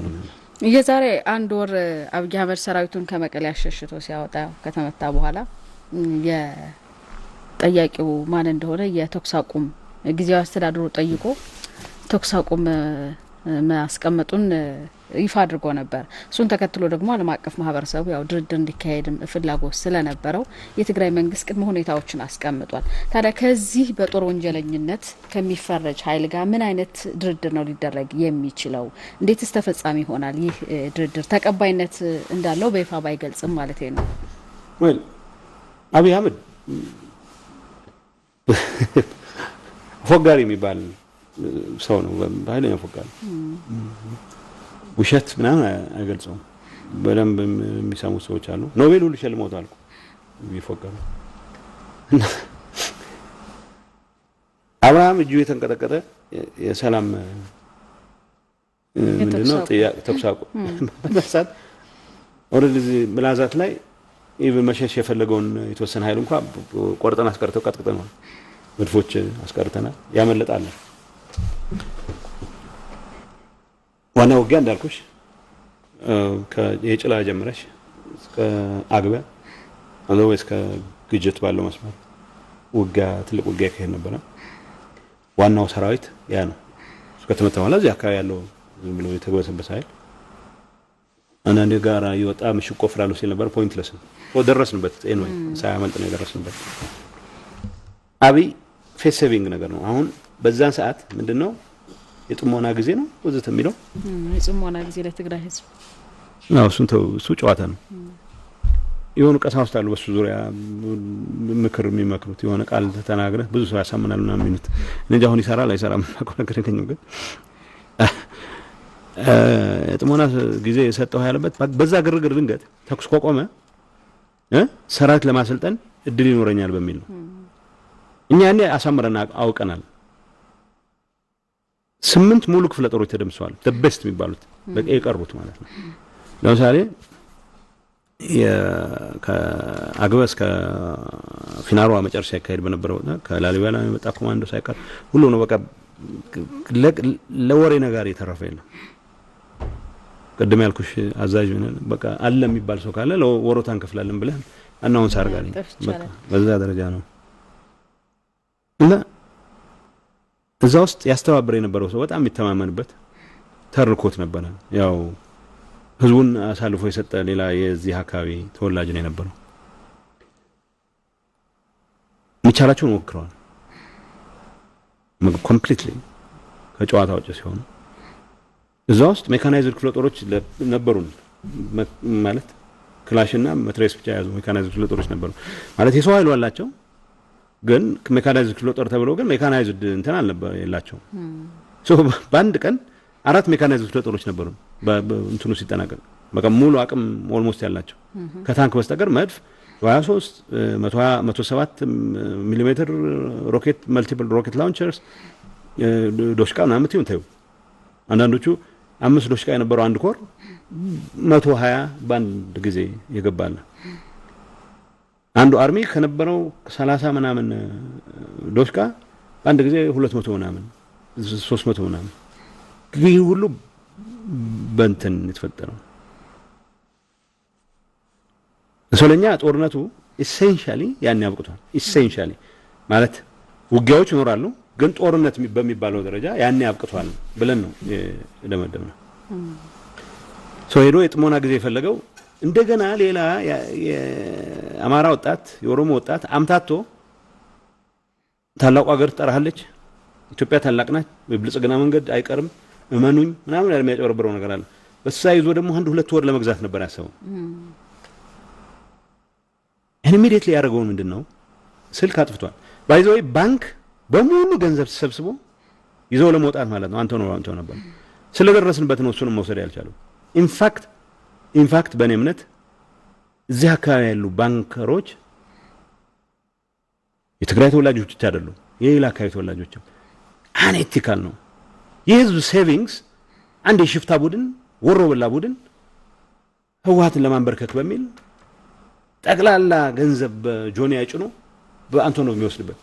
የዛሬ አንድ ወር አብይ አህመድ ሰራዊቱን ከመቀሌ አሸሽቶ ሲያወጣ ከተመታ በኋላ ጠያቂው ማን እንደሆነ የተኩስ አቁም ጊዜያዊ አስተዳደሩ ጠይቆ ተኩስ አቁም ማስቀመጡን ይፋ አድርጎ ነበር። እሱን ተከትሎ ደግሞ ዓለም አቀፍ ማህበረሰቡ ያው ድርድር እንዲካሄድም ፍላጎት ስለነበረው የትግራይ መንግስት ቅድመ ሁኔታዎችን አስቀምጧል። ታዲያ ከዚህ በጦር ወንጀለኝነት ከሚፈረጅ ኃይል ጋር ምን አይነት ድርድር ነው ሊደረግ የሚችለው? እንዴትስ ተፈጻሚ ይሆናል? ይህ ድርድር ተቀባይነት እንዳለው በይፋ ባይገልጽም ማለት ነው። ወይ አብይ አህመድ ፎጋሪ የሚባል ሰው ነው። በኃይለኛ ፎጋሪ ውሸት ምናምን አይገልጸውም። በደንብ የሚሰሙ ሰዎች አሉ። ኖቤል ሁሉ ሸልመውታል እኮ ቢፎገሩ። አብርሃም እጁ የተንቀጠቀጠ የሰላም ምንድነው ተኩስ አቁም በመሳት ኦሬዲ ብላዛት ላይ ኢቭን መሸሽ የፈለገውን የተወሰነ ኃይል እንኳን ቆርጠን አስቀርተው ቀጥቅጠናል። መድፎች አስቀርተናል። ያመለጣል። ዋናው ውጊያ እንዳልኩሽ ከየጭላ ጀምረሽ እስከ አግበ አለወይ እስከ ግጅት ባለው መስመር ውጊያ ትልቅ ውጊያ ከሄድ ነበር። ዋናው ሰራዊት ያ ነው። እስከ ተመታ ማለት እዚህ አካባቢ ያለው ዝም ብሎ የተገበሰበሰ ኃይል አንዳንዴ ጋራ ይወጣ ምሽግ ቆፍራለሁ ሲል ነበር። ፖይንትለስ ነው። ደረስንበት። ኤንወይ ሳያመልጥ ነው የደረስንበት። አብይ ፌስ ሴቪንግ ነገር ነው። አሁን በዛን ሰዓት ምንድነው የጥሞና ጊዜ ነው ወዘተ የሚለው የጥሞና ጊዜ ለትግራይ ህዝብ ነው። እሱ ጨዋታ ነው። የሆኑ ቀሳውስት አሉ በሱ ዙሪያ ምክር የሚመክሩት የሆነ ቃል ተናግረህ ብዙ ሰው ያሳምናል እና ምንት እንጂ አሁን ይሰራል አይሰራም ነገር የለኝም። ግን የጥሞና ጊዜ የሰጠው ያለበት በዛ ግርግር ድንገት ተኩስ ቆቆመ ሰራዊት ለማሰልጠን እድል ይኖረኛል በሚል ነው። እኛ ያኔ አሳምረና አውቀናል። 8 ሙሉ ክፍለ ጦሮች ተደምሰዋል። በቤስት የሚባሉት በቃ የቀሩት ማለት ነው። ለምሳሌ ከአግበ እስከ ፊናሯ መጨረሻ ያካሄድ በነበረው ከላሊበላ የመጣ ኮማንዶ ሳይቀር ሁሉ ነው። በቃ ለወሬ ነጋሪ የተረፈ የለም። ቅድም ያልኩሽ አዛዥ በቃ አለ የሚባል ሰው ካለ ለወሮታ እንከፍላለን ብለን አናውንስ አድርጋለኝ። በቃ በዛ ደረጃ ነው። እና እዛ ውስጥ ያስተባብረ የነበረው ሰው በጣም የሚተማመንበት ተርኮት ነበር። ያው ህዝቡን አሳልፎ የሰጠ ሌላ የዚህ አካባቢ ተወላጅ ነው የነበረው። ሚቻላቸውን ሞክረዋል ኮምፕሊትሊ ከጨዋታ ውጭ ሲሆን እዛ ውስጥ ሜካናይዝድ ክፍለ ጦሮች ነበሩን ማለት ክላሽና መትረየስ ብቻ ያዙ ሜካናይዝድ ክፍለ ጦሮች ነበሩ ማለት የሰው ኃይሉ አላቸው። ግን ሜካናይዝድ ክፍለ ጦር ተብለው ግን ሜካናይዝድ እንትን አልነበረ የላቸው። በአንድ ቀን 4 ሜካናይዝድ ክፍለ ጦሮች ነበሩ እንትኑ ሲጠናቀቅ በቃ ሙሉ አቅም ኦልሞስት ያላቸው ከታንክ በስተቀር መድፍ 23 107 ሚሊ ሜትር ሮኬት መልቲፕል ሮኬት ላውንቸርስ ዶሽቃ ምናምን ታዩ። አንዳንዶቹ 5 ዶሽቃ የነበረው አንድ ኮር 120 በአንድ ጊዜ የገባለ አንዱ አርሚ ከነበረው 30 ምናምን ዶሽቃ በአንድ ጊዜ 200 ምናምን 300 ምናምን ይህ ሁሉ በእንትን የተፈጠረው ስለኛ ጦርነቱ ኢሴንሻሊ ያን ያብቅቷል። ኢሴንሻሊ ማለት ውጊያዎች ይኖራሉ፣ ግን ጦርነት በሚባለው ደረጃ ያን ያብቅቷል ብለን ነው የደመደምነው። ሄዶ የጥሞና ጊዜ የፈለገው እንደገና ሌላ የአማራ ወጣት የኦሮሞ ወጣት አምታቶ ታላቁ ሀገር ትጠራለች፣ ኢትዮጵያ ታላቅ ናት፣ በብልጽግና መንገድ አይቀርም እመኑኝ ምናምን የሚያጨበረብረው ነገር አለ። በሳ ይዞ ደግሞ 1-2 ወር ለመግዛት ነበር ያሰበው። ኢሚዲየትሊ ያደረገው ምንድነው ስልክ አጥፍቷል። ባይዘው ባንክ በሙሉ ገንዘብ ተሰብስቦ ይዘው ለመውጣት ማለት ነው። አንተ ነበር ስለደረስንበት ነው እሱንም መውሰድ ያልቻለው። ኢንፋክት በእኔ እምነት እዚህ አካባቢ ያሉ ባንከሮች የትግራይ ተወላጆች ብቻ አይደሉም፣ የሌላ አካባቢ ተወላጆችም አንኤቲካል ነው። የህዝብ ሴቪንግስ አንድ የሽፍታ ቡድን ወሮ በላ ቡድን ህወሓትን ለማንበርከክ በሚል ጠቅላላ ገንዘብ በጆኒ ያጭኖ በአንቶኖቭ የሚወስድበት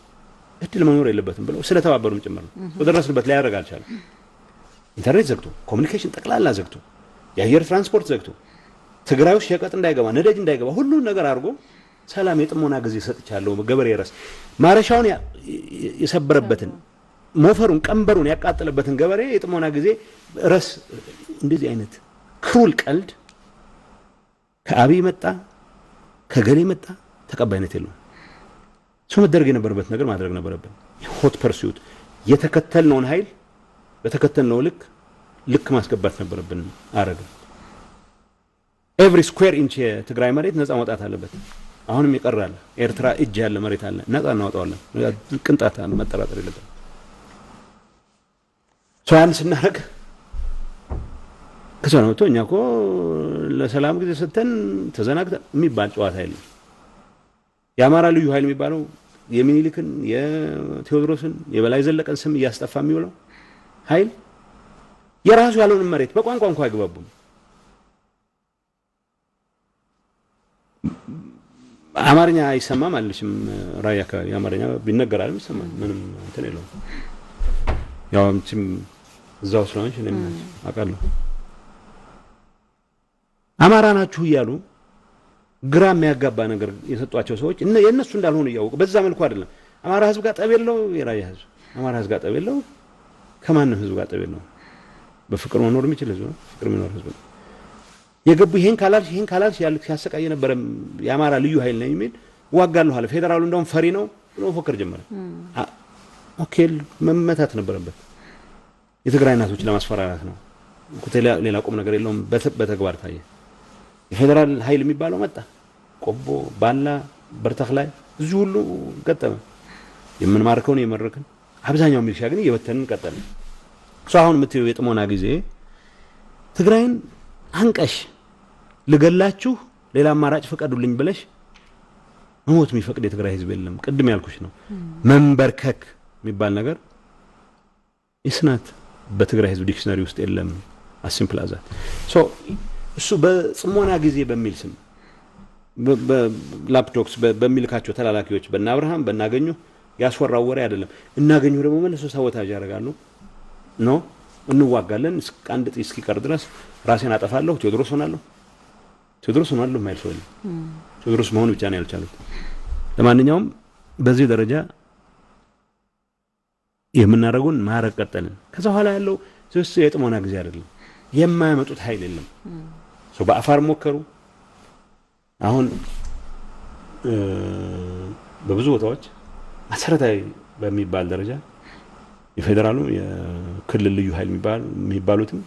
እድል መኖር የለበትም ብለው ስለተባበሩም ጭምር ነው ወደረስንበት ላይ ያደርግ አልቻለም። ኢንተርኔት ዘግቶ፣ ኮሙኒኬሽን ጠቅላላ ዘግቶ፣ የአየር ትራንስፖርት ዘግቶ፣ ትግራይ ውስጥ ሸቀጥ እንዳይገባ ነዳጅ እንዳይገባ ሁሉ ነገር አድርጎ ሰላም የጥሞና ጊዜ ሰጥቻለሁ ገበሬ ረስ ማረሻውን የሰበረበትን ሞፈሩን ቀንበሩን ያቃጠለበትን ገበሬ የጥሞና ጊዜ ረስ እንደዚህ አይነት ክሩል ቀልድ ከአብይ መጣ ከገሌ መጣ ተቀባይነት የለውም። ሰው መደረግ የነበረበት ነገር ማድረግ ነበረብን። ሆት ፐርሱት የተከተልነውን ኃይል በተከተልነው ልክ ማስገባት ነበረብን። አረገ ኤቭሪ ስኩዌር ኢንች የትግራይ መሬት ነፃ መውጣት አለበት። አሁንም ይቀራል። ኤርትራ እጅ ያለ መሬት አለ፣ ነፃ እናወጣዋለን። ቅንጣት መጠራጠር የለበትም። ያን ስናደርግ ከሰው ነው እኛ እኮ ለሰላም ጊዜ ሰተን ተዘናግተን የሚባል ጨዋታ የለም። የአማራ ልዩ ኃይል የሚባለው የሚኒሊክን የቴዎድሮስን የበላይ ዘለቀን ስም እያስጠፋ የሚውለው ኃይል የራሱ ያለውን መሬት በቋንቋ እንኳን አይግባቡም። አማርኛ አይሰማም አልልሽም። ራያ አካባቢ አማርኛ ቢነገራል ይሰማል። ምንም እንትን የለውም። ያው እንትን እዛው ስለሆነች እኔም አውቃለሁ። አማራ ናችሁ እያሉ ግራ የሚያጋባ ነገር የሰጧቸው ሰዎች የእነሱ እንዳልሆኑ እያወቁ በዛ መልኩ አይደለም። አማራ ህዝብ ጋር ጠብ የለው፣ የራያ ህዝብ አማራ ህዝብ ጋር ጠብ የለው፣ ከማንም ህዝብ ጋር ጠብ የለው። በፍቅር መኖር የሚችል ህዝብ ነው። ፍቅር የሚኖር ህዝብ ነው። የገቡ ይሄን ካላልሽ ያልክ ሲያሰቃይ የነበረ የአማራ ልዩ ኃይል ነው የሚል ዋጋለሁ አለ። ፌደራሉ እንደውም ፈሪ ነው ብሎ ፎከር ጀመረ። ኦኬ መመታት ነበረበት። የትግራይ እናቶች ለማስፈራራት ነው። ሌላ ቁም ነገር የለውም። በተግባር ታየ። የፌደራል ኃይል የሚባለው መጣ። ቆቦ፣ ባላ፣ በርተክ ላይ እዚህ ሁሉ ገጠመ። የምንማርከውን የመረክን አብዛኛው ሚሊሻ ግን እየበተንን ቀጠልን። እሱ አሁን የምትይው የጥሞና ጊዜ ትግራይን አንቀሽ ልገላችሁ ሌላ አማራጭ ፈቀዱልኝ ብለሽ ሞት የሚፈቅድ የትግራይ ህዝብ የለም። ቅድም ያልኩሽ ነው። መንበርከክ የሚባል ነገር ኢስናት በትግራይ ህዝብ ዲክሽነሪ ውስጥ የለም። አሲምፕል አዛት እሱ በጽሞና ጊዜ በሚል ስም በላፕቶክስ በሚልካቸው ተላላኪዎች በእነ አብርሃም በእናገኙ ያስወራው ወሬ አይደለም። እናገኙ ደግሞ መልሶ ሳቦታጅ ያደርጋሉ። ኖ እንዋጋለን አንድ ጥይት እስኪቀር ድረስ ራሴን አጠፋለሁ፣ ቴዎድሮስ ሆናለሁ ማይል ሰው ቴዎድሮስ መሆን ብቻ ነው ያልቻሉት። ለማንኛውም በዚህ ደረጃ የምናደርገውን ማረግ ቀጠልን። ከዛ በኋላ ያለው የጥሞና ጊዜ አይደለም። የማያመጡት ኃይል የለም። በአፋር ሞከሩ። አሁን በብዙ ቦታዎች መሰረታዊ በሚባል ደረጃ የፌደራሉ የክልል ልዩ ኃይል የሚባሉትም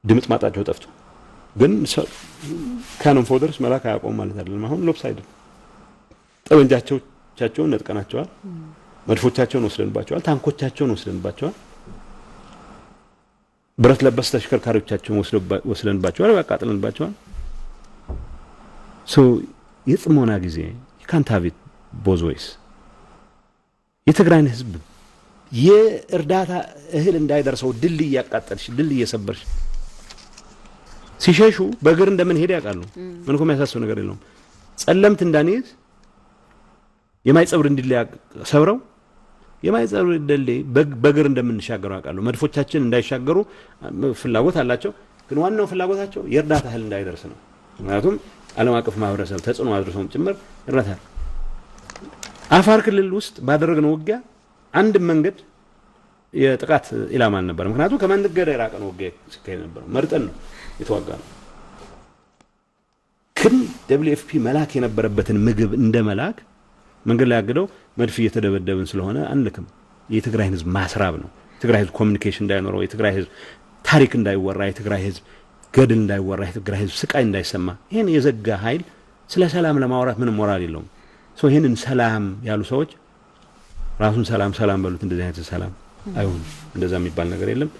ድምጽ ማጣቸው ጠፍቶ ግን ካኖን ፎደርስ መላክ አያቆም ማለት አይደለም። አሁን ሎፕሳይድ ጠመንጃቸውን ነጥቀናቸዋል። መድፎቻቸውን ወስደንባቸዋል። ታንኮቻቸውን ወስደንባቸዋል። ብረት ለበስ ተሽከርካሪዎቻቸውን ወስደንባቸዋል። ያቃጥለንባቸዋል። የጽሞና ጊዜ የካንታቪት ቦዞይስ የትግራይን ህዝብ የእርዳታ እህል እንዳይደርሰው ድል እያቃጠልሽ ድል እየሰበርሽ ሲሸሹ በእግር እንደምን ሄድ ያውቃሉ። ምንኮ የሚያሳስብ ነገር የለውም። ጸለምት እንዳንይዝ የማይጸብር እንዲል ሰብረው የማይጸብር ደልዴ በእግር እንደምንሻገሩ ያውቃሉ። መድፎቻችን እንዳይሻገሩ ፍላጎት አላቸው። ግን ዋናው ፍላጎታቸው የእርዳታ እህል እንዳይደርስ ነው። ምክንያቱም ዓለም አቀፍ ማህበረሰብ ተጽዕኖ አድርሶም ጭምር እርዳታ አፋር ክልል ውስጥ ባደረግነው ውጊያ አንድ መንገድ የጥቃት ኢላማ ነበር። ምክንያቱም ከመንገድ የራቀ ነው ውጊያ ሲካሄድ ነበር። መርጠን ነው የተዋጋነው። ግን WFP መላክ የነበረበትን ምግብ እንደ መላክ መንገድ ላይ ያገደው መድፍ እየተደበደብን ስለሆነ አንልክም። የትግራይ ህዝብ ማስራብ ነው። የትግራይ ህዝብ ኮሚኒኬሽን እንዳይኖረው፣ የትግራይ ህዝብ ታሪክ እንዳይወራ፣ የትግራይ ህዝብ ገድል እንዳይወራ፣ የትግራይ ህዝብ ስቃይ እንዳይሰማ ይሄን የዘጋ ኃይል ስለ ሰላም ለማውራት ምንም ሞራል የለውም። ይሄንን ሰላም ያሉ ሰዎች ራሱን ሰላም በሉት። እንደዚህ አይነት ሰላም አይሆንም። እንደዛ የሚባል ነገር የለም።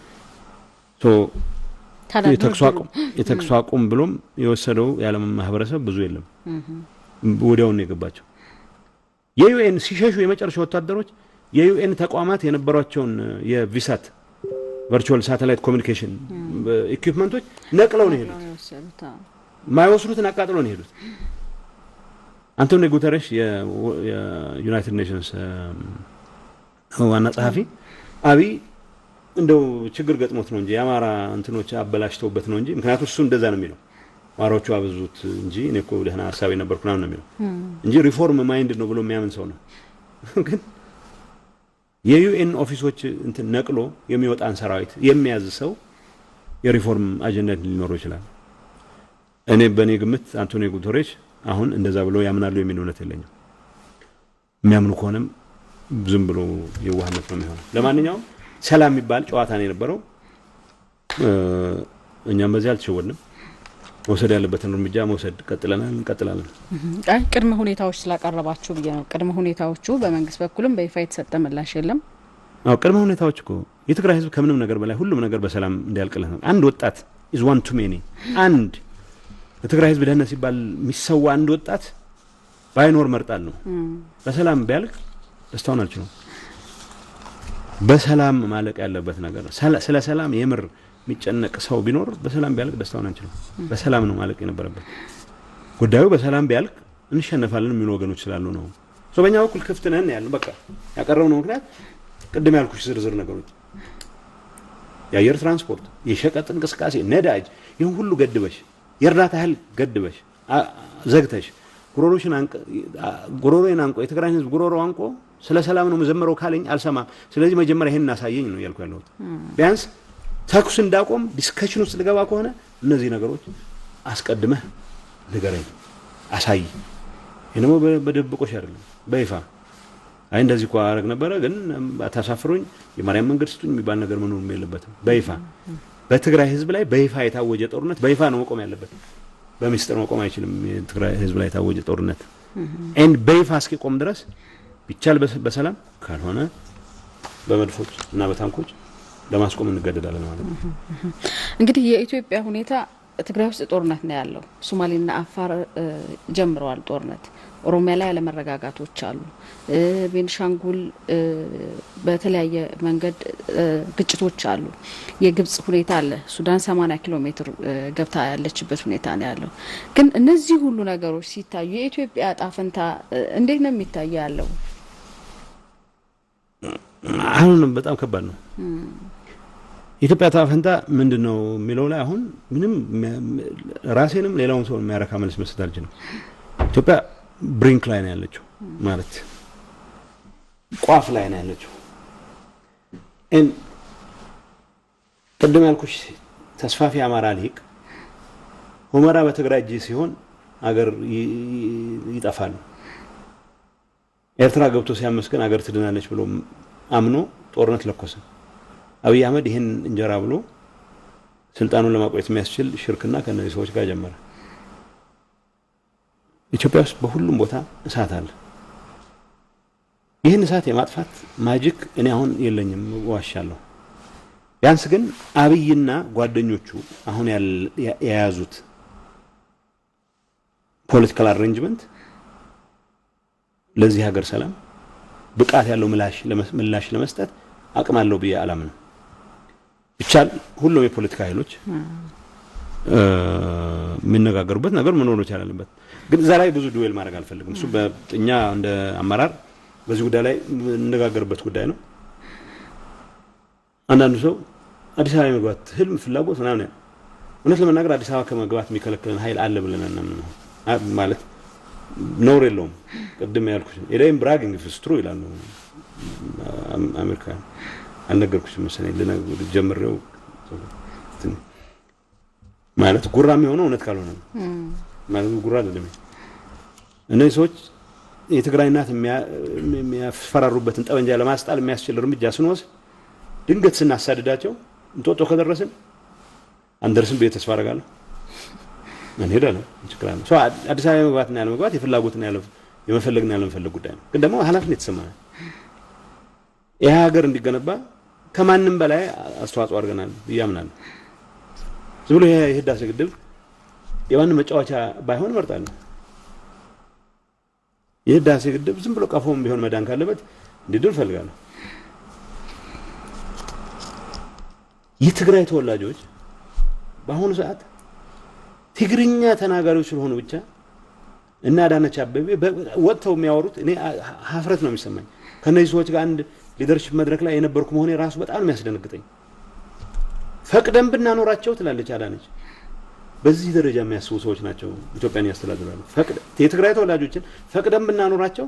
የተኩስ አቁም ብሎም የወሰደው የዓለም ማህበረሰብ ብዙ የለም። ወዲያውን የገባቸው የዩኤን ሲሸሹ የመጨረሻ ወታደሮች የዩኤን ተቋማት የነበሯቸውን የቪሳት ቨርቹዋል ሳተላይት ኮሚኒኬሽን ኢኩዊፕመንቶች ነቅለው ነው የሄዱት። ማይወስዱትን አቃጥለው ነው የሄዱት። አንቶኒዮ ጉተሬሽ የዩናይትድ ኔሽንስ ዋና ጸሐፊ አብይ እንደው ችግር ገጥሞት ነው እንጂ የአማራ እንትኖች አበላሽተውበት ነው እንጂ ምክንያቱም እሱ እንደዛ ነው የሚለው ዋሮቹ አብዙት እንጂ እኔ እኮ ደህና ሐሳብ የነበርኩና ነው የሚለው እንጂ ሪፎርም ማይንድ ነው ብሎ የሚያምን ሰው ነው። ግን የዩኤን ኦፊሶች እንትን ነቅሎ የሚወጣን ሰራዊት የሚያዝ ሰው የሪፎርም አጀንዳ ሊኖረው ይችላል። እኔ በኔ ግምት አንቶኒዮ ጉተሬሽ አሁን እንደዛ ብሎ ያምናሉ የሚል እውነት የለኝም። የሚያምኑ ከሆነም ዝም ብሎ የዋህነት ነው የሚሆነው። ለማንኛውም ሰላም የሚባል ጨዋታ ነው የነበረው። እኛም በዚህ አልተሸወድንም። መውሰድ ያለበትን እርምጃ መውሰድ እንቀጥላለን። አይ ቅድመ ሁኔታዎች ስላቀረባችሁ ብዬ ነው። ቅድመ ሁኔታዎቹ በመንግስት በኩልም በይፋ የተሰጠ ምላሽ የለም። አዎ ቅድመ ሁኔታዎች እኮ የትግራይ ህዝብ ከምንም ነገር በላይ ሁሉም ነገር በሰላም እንዲያልቅለት ነው። አንድ ወጣት is one too many። አንድ የትግራይ ህዝብ ደህንነት ሲባል የሚሰዋ አንድ ወጣት ባይኖር መርጣል ነው። በሰላም ቢያልቅ ደስታውን አልችልም። በሰላም ማለቅ ያለበት ነገር ስለ ሰላም የምር የሚጨነቅ ሰው ቢኖር በሰላም ቢያልቅ ደስታውን አንችልም። በሰላም ነው ማለቅ የነበረበት ጉዳዩ። በሰላም ቢያልቅ እንሸነፋለን የሚሉ ወገኖች ስላሉ ነው። በእኛ በኩል ክፍት ነን ያለው በቃ ያቀረብነው ምክንያት ቅድም ያልኩሽ ዝርዝር ነገሮች የአየር ትራንስፖርት፣ የሸቀጥ እንቅስቃሴ፣ ነዳጅ፣ ይህን ሁሉ ገድበሽ የእርዳታ እህል ገድበሽ ዘግተሽ ጉሮሮዬን አንቆ የትግራይ ህዝብ ጉሮሮ አንቆ ስለ ሰላም ነው መዘመረው ካለኝ አልሰማም። ስለዚህ መጀመሪያ ይሄን እናሳየኝ ነው ያልኩ ያለሁት። ቢያንስ ተኩስ እንዳቆም ዲስከሽን ውስጥ ልገባ ከሆነ እነዚህ ነገሮች አስቀድመህ ንገረኝ፣ አሳይ። ይሄንሞ በደብቆሽ አይደለም በይፋ አይ እንደዚህ እኮ አረግ ነበረ ግን አታሳፍሩኝ የማርያም መንገድ ስጡኝ የሚባል ነገር መኖር የለበትም። በይፋ በትግራይ ህዝብ ላይ በይፋ የታወጀ ጦርነት በይፋ ነው መቆም ያለበት። በሚስጥር መቆም አይችልም። የትግራይ ህዝብ ላይ የታወጀ ጦርነት ኤንድ በይፋ እስኪቆም ድረስ ቢቻል በሰላም ካልሆነ በመድፎች እና በታንኮች ለማስቆም እንገደዳለን ማለት ነው። እንግዲህ የኢትዮጵያ ሁኔታ ትግራይ ውስጥ ጦርነት ነው ያለው። ሶማሌና አፋር ጀምረዋል ጦርነት። ኦሮሚያ ላይ ያለመረጋጋቶች አሉ። ቤንሻንጉል በተለያየ መንገድ ግጭቶች አሉ። የግብጽ ሁኔታ አለ። ሱዳን 80 ኪሎ ሜትር ገብታ ያለችበት ሁኔታ ነው ያለው። ግን እነዚህ ሁሉ ነገሮች ሲታዩ የኢትዮጵያ ዕጣ ፈንታ እንዴት ነው የሚታየው ያለው? አሁን በጣም ከባድ ነው። የኢትዮጵያ ዕጣ ፈንታ ምንድነው የሚለው ላይ አሁን ምንም ራሴንም ሌላውን ሰው የሚያረካ መልስ መስጠት አልችልም። ኢትዮጵያ ብሪንክ ላይ ነው ያለችው ማለት ቋፍ ላይ ነው ያለችው። ቅድም ያልኩሽ ተስፋፊ አማራ ሊቅ ሁመራ በትግራይ እጅ ሲሆን አገር ይጠፋል፣ ኤርትራ ገብቶ ሲያመስገን አገር ትድናለች ብሎ አምኖ ጦርነት ለኮሰ። አብይ አህመድ ይሄን እንጀራ ብሎ ስልጣኑን ለማቆየት የሚያስችል ሽርክና ከነዚህ ሰዎች ጋር ጀመረ። ኢትዮጵያ ውስጥ በሁሉም ቦታ እሳት አለ። ይህን እሳት የማጥፋት ማጂክ እኔ አሁን የለኝም ዋሻለሁ። ቢያንስ ግን አብይና ጓደኞቹ አሁን የያዙት ፖለቲካል አሬንጅመንት ለዚህ ሀገር ሰላም ብቃት ያለው ምላሽ ለመስጠት አቅም አለው ብዬ አላምንም። ብቻል ሁሉም የፖለቲካ ኃይሎች የሚነጋገሩበት ነገር መኖር ይችላልበት። ግን እዛ ላይ ብዙ ዱዌል ማድረግ አልፈልግም። እሱ በእኛ እንደ አመራር በዚህ ጉዳይ ላይ እንነጋገርበት ጉዳይ ነው። አንዳንዱ ሰው አዲስ አበባ መግባት ህልም ፍላጎት ምናምን ነው። እውነት ለመናገር አዲስ አበባ ከመግባት የሚከለክለን ኃይል አለ ብለን እናምናለን ማለት ኖር የለውም። ቅድም ያልኩሽ ኤዳይም ብራጊንግ ፍስትሩ ይላሉ አሜሪካ። አልነገርኩሽም መሰለኝ ልጀምረው ማለት ጉራ የሚሆነው እውነት ካልሆነ ማለት ጉራ አይደለም። እነዚህ ሰዎች የትግራይ እናት የሚያፈራሩበትን ጠመንጃ ለማስጣል የሚያስችል እርምጃ ስንወስድ ድንገት ስናሳድዳቸው እንጦጦ ከደረስን አንደርስም ብዬ ተስፋ አደርጋለሁ። እንሄዳለን እንችላለን። አዲስ አበባ መግባትና ያለ መግባት የፍላጎትና ያለ የመፈለግና ያለ መፈለግ ጉዳይ ነው። ግን ደግሞ ኃላፊነት የተሰማን ይሄ ሀገር እንዲገነባ ከማንም በላይ አስተዋጽኦ አድርገናል ብዬ አምናለሁ። ዝም ብሎ የህዳሴ ግድብ የማንም መጫወቻ ባይሆን እመርጣለሁ። የህዳሴ ግድብ ዝም ብሎ ቀፎም ቢሆን መዳን ካለበት እንዲድን እፈልጋለሁ። የትግራይ ተወላጆች በአሁኑ ሰዓት ትግርኛ ተናጋሪዎች ስለሆኑ ብቻ እና አዳነች አበቤ ወጥተው የሚያወሩት እኔ ሀፍረት ነው የሚሰማኝ። ከነዚህ ሰዎች ጋር አንድ ሊደርሺፕ መድረክ ላይ የነበርኩ መሆኔ ራሱ በጣም የሚያስደነግጠኝ። ፈቅደን ብናኖራቸው ትላለች አዳነች። በዚህ ደረጃ የሚያስቡ ሰዎች ናቸው ኢትዮጵያን ያስተዳድራሉ። ፈቅደ የትግራይ ተወላጆችን ፈቅደን ብናኖራቸው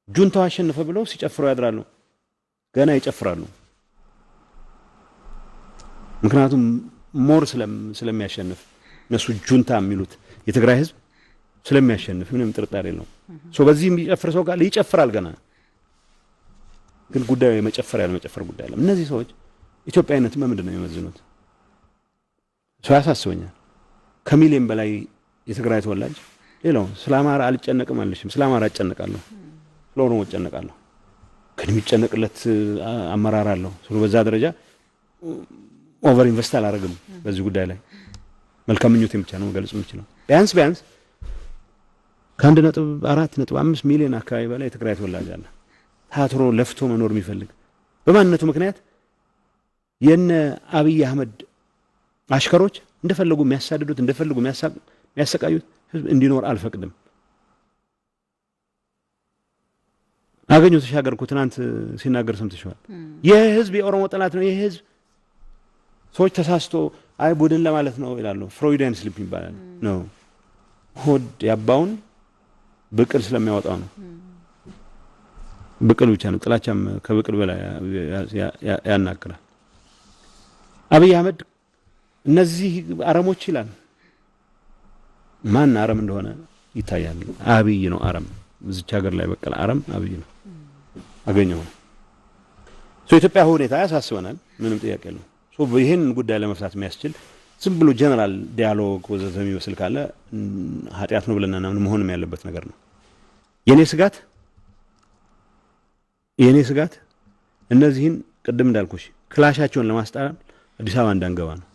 ጁንታው አሸነፈ ብለው ሲጨፍሩ ያድራሉ። ገና ይጨፍራሉ። ምክንያቱም ሞር ስለሚያሸንፍ እነሱ ጁንታ የሚሉት የትግራይ ህዝብ ስለሚያሸንፍ ምንም ጥርጣሬ የለውም። በዚህ የሚጨፍር ሰው ጋር ይጨፍራል ገና። ግን ጉዳዩ የመጨፈር ያለመጨፈር ጉዳይ አይደለም። እነዚህ ሰዎች ኢትዮጵያዊነት በምንድን ነው የሚመዝኑት? ሰው ያሳስበኛል። ከሚሊዮን በላይ የትግራይ ተወላጅ ሌላው ስለ አማራ አልጨነቅም አለሽም። ስለ አማራ እጨነቃለሁ፣ ስለ ኦሮሞ እጨነቃለሁ። ግን የሚጨነቅለት አመራር አለው። በዛ ደረጃ ኦቨር ኢንቨስት አላደርግም በዚህ ጉዳይ ላይ። መልካም ምኞቴን ብቻ ነው መግለጽ የምችለው። ቢያንስ ከ1.4.5 ሚሊዮን አካባቢ በላይ የትግራይ ተወላጅ አለ። ታትሮ ለፍቶ መኖር የሚፈልግ በማንነቱ ምክንያት የነ አብይ አህመድ አሽከሮች እንደፈለጉ የሚያሳድዱት እንደፈለጉ የሚያሰቃዩት ህዝብ እንዲኖር አልፈቅድም። አገኘሁ ተሻገርኩ ትናንት ሲናገር ሰምተሽዋል። ይህ ህዝብ የኦሮሞ ጠላት ነው። ይህ ህዝብ ሰዎች ተሳስቶ አይ ቡድን ለማለት ነው ይላሉ። ፍሮይዲያን ስሊፕ ይባላል ነው። ሆድ ያባውን ብቅል ስለሚያወጣው ነው። ብቅል ብቻ ነው። ጥላቻም ከብቅል በላይ ያናግራል። አብይ አህመድ እነዚህ አረሞች ይላል። ማን አረም እንደሆነ ይታያል። አብይ ነው አረም። እዚች ሀገር ላይ በቀለ አረም አብይ ነው። አገኘሁ ኢትዮጵያ ሁኔታ ያሳስበናል። ምንም ጥያቄ የለውም። ይህን ጉዳይ ለመፍታት የሚያስችል ዝም ብሎ ጀነራል ዲያሎግ ወዘተ የሚመስል ካለ ኃጢአት ነው ብለና መሆንም ያለበት ነገር ነው። የኔ ስጋት እነዚህን ቅድም እንዳልኩሽ ክላሻቸውን ለማስጣል አዲስ አበባ እንዳንገባ ነው።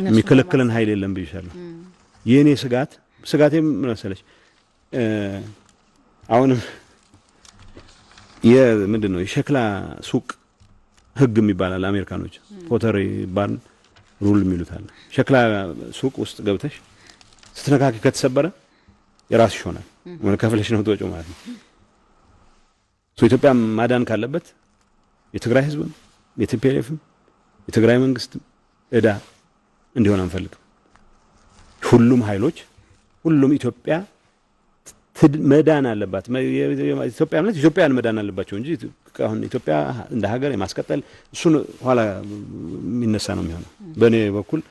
የሚከለክለን ኃይል የለም ብዬሻለሁ። የኔ ስጋቴም ምን መሰለሽ? አሁንም ምንድነው የሸክላ ሱቅ ህግ የሚባላል አሜሪካኖች ፖተሪ ባርን ሩል የሚሉታል። ሸክላ ሱቅ ውስጥ ገብተሽ ስትነካኪ ከተሰበረ የራስሽ ይሆናል። ወለ ከፍለሽ ነው ተወጪው ማለት ነው። ኢትዮጵያ ማዳን ካለበት የትግራይ ህዝብም የቲፒኤልኤፍም የትግራይ መንግስትም እዳ እንዲሆን አንፈልግም። ሁሉም ኃይሎች ሁሉም ኢትዮጵያ መዳን አለባት። ኢትዮጵያ ማለት ኢትዮጵያን መዳን አለባቸው እንጂ አሁን ኢትዮጵያ እንደ ሀገር የማስቀጠል እሱን ኋላ የሚነሳ ነው የሚሆነው። በእኔ በኩል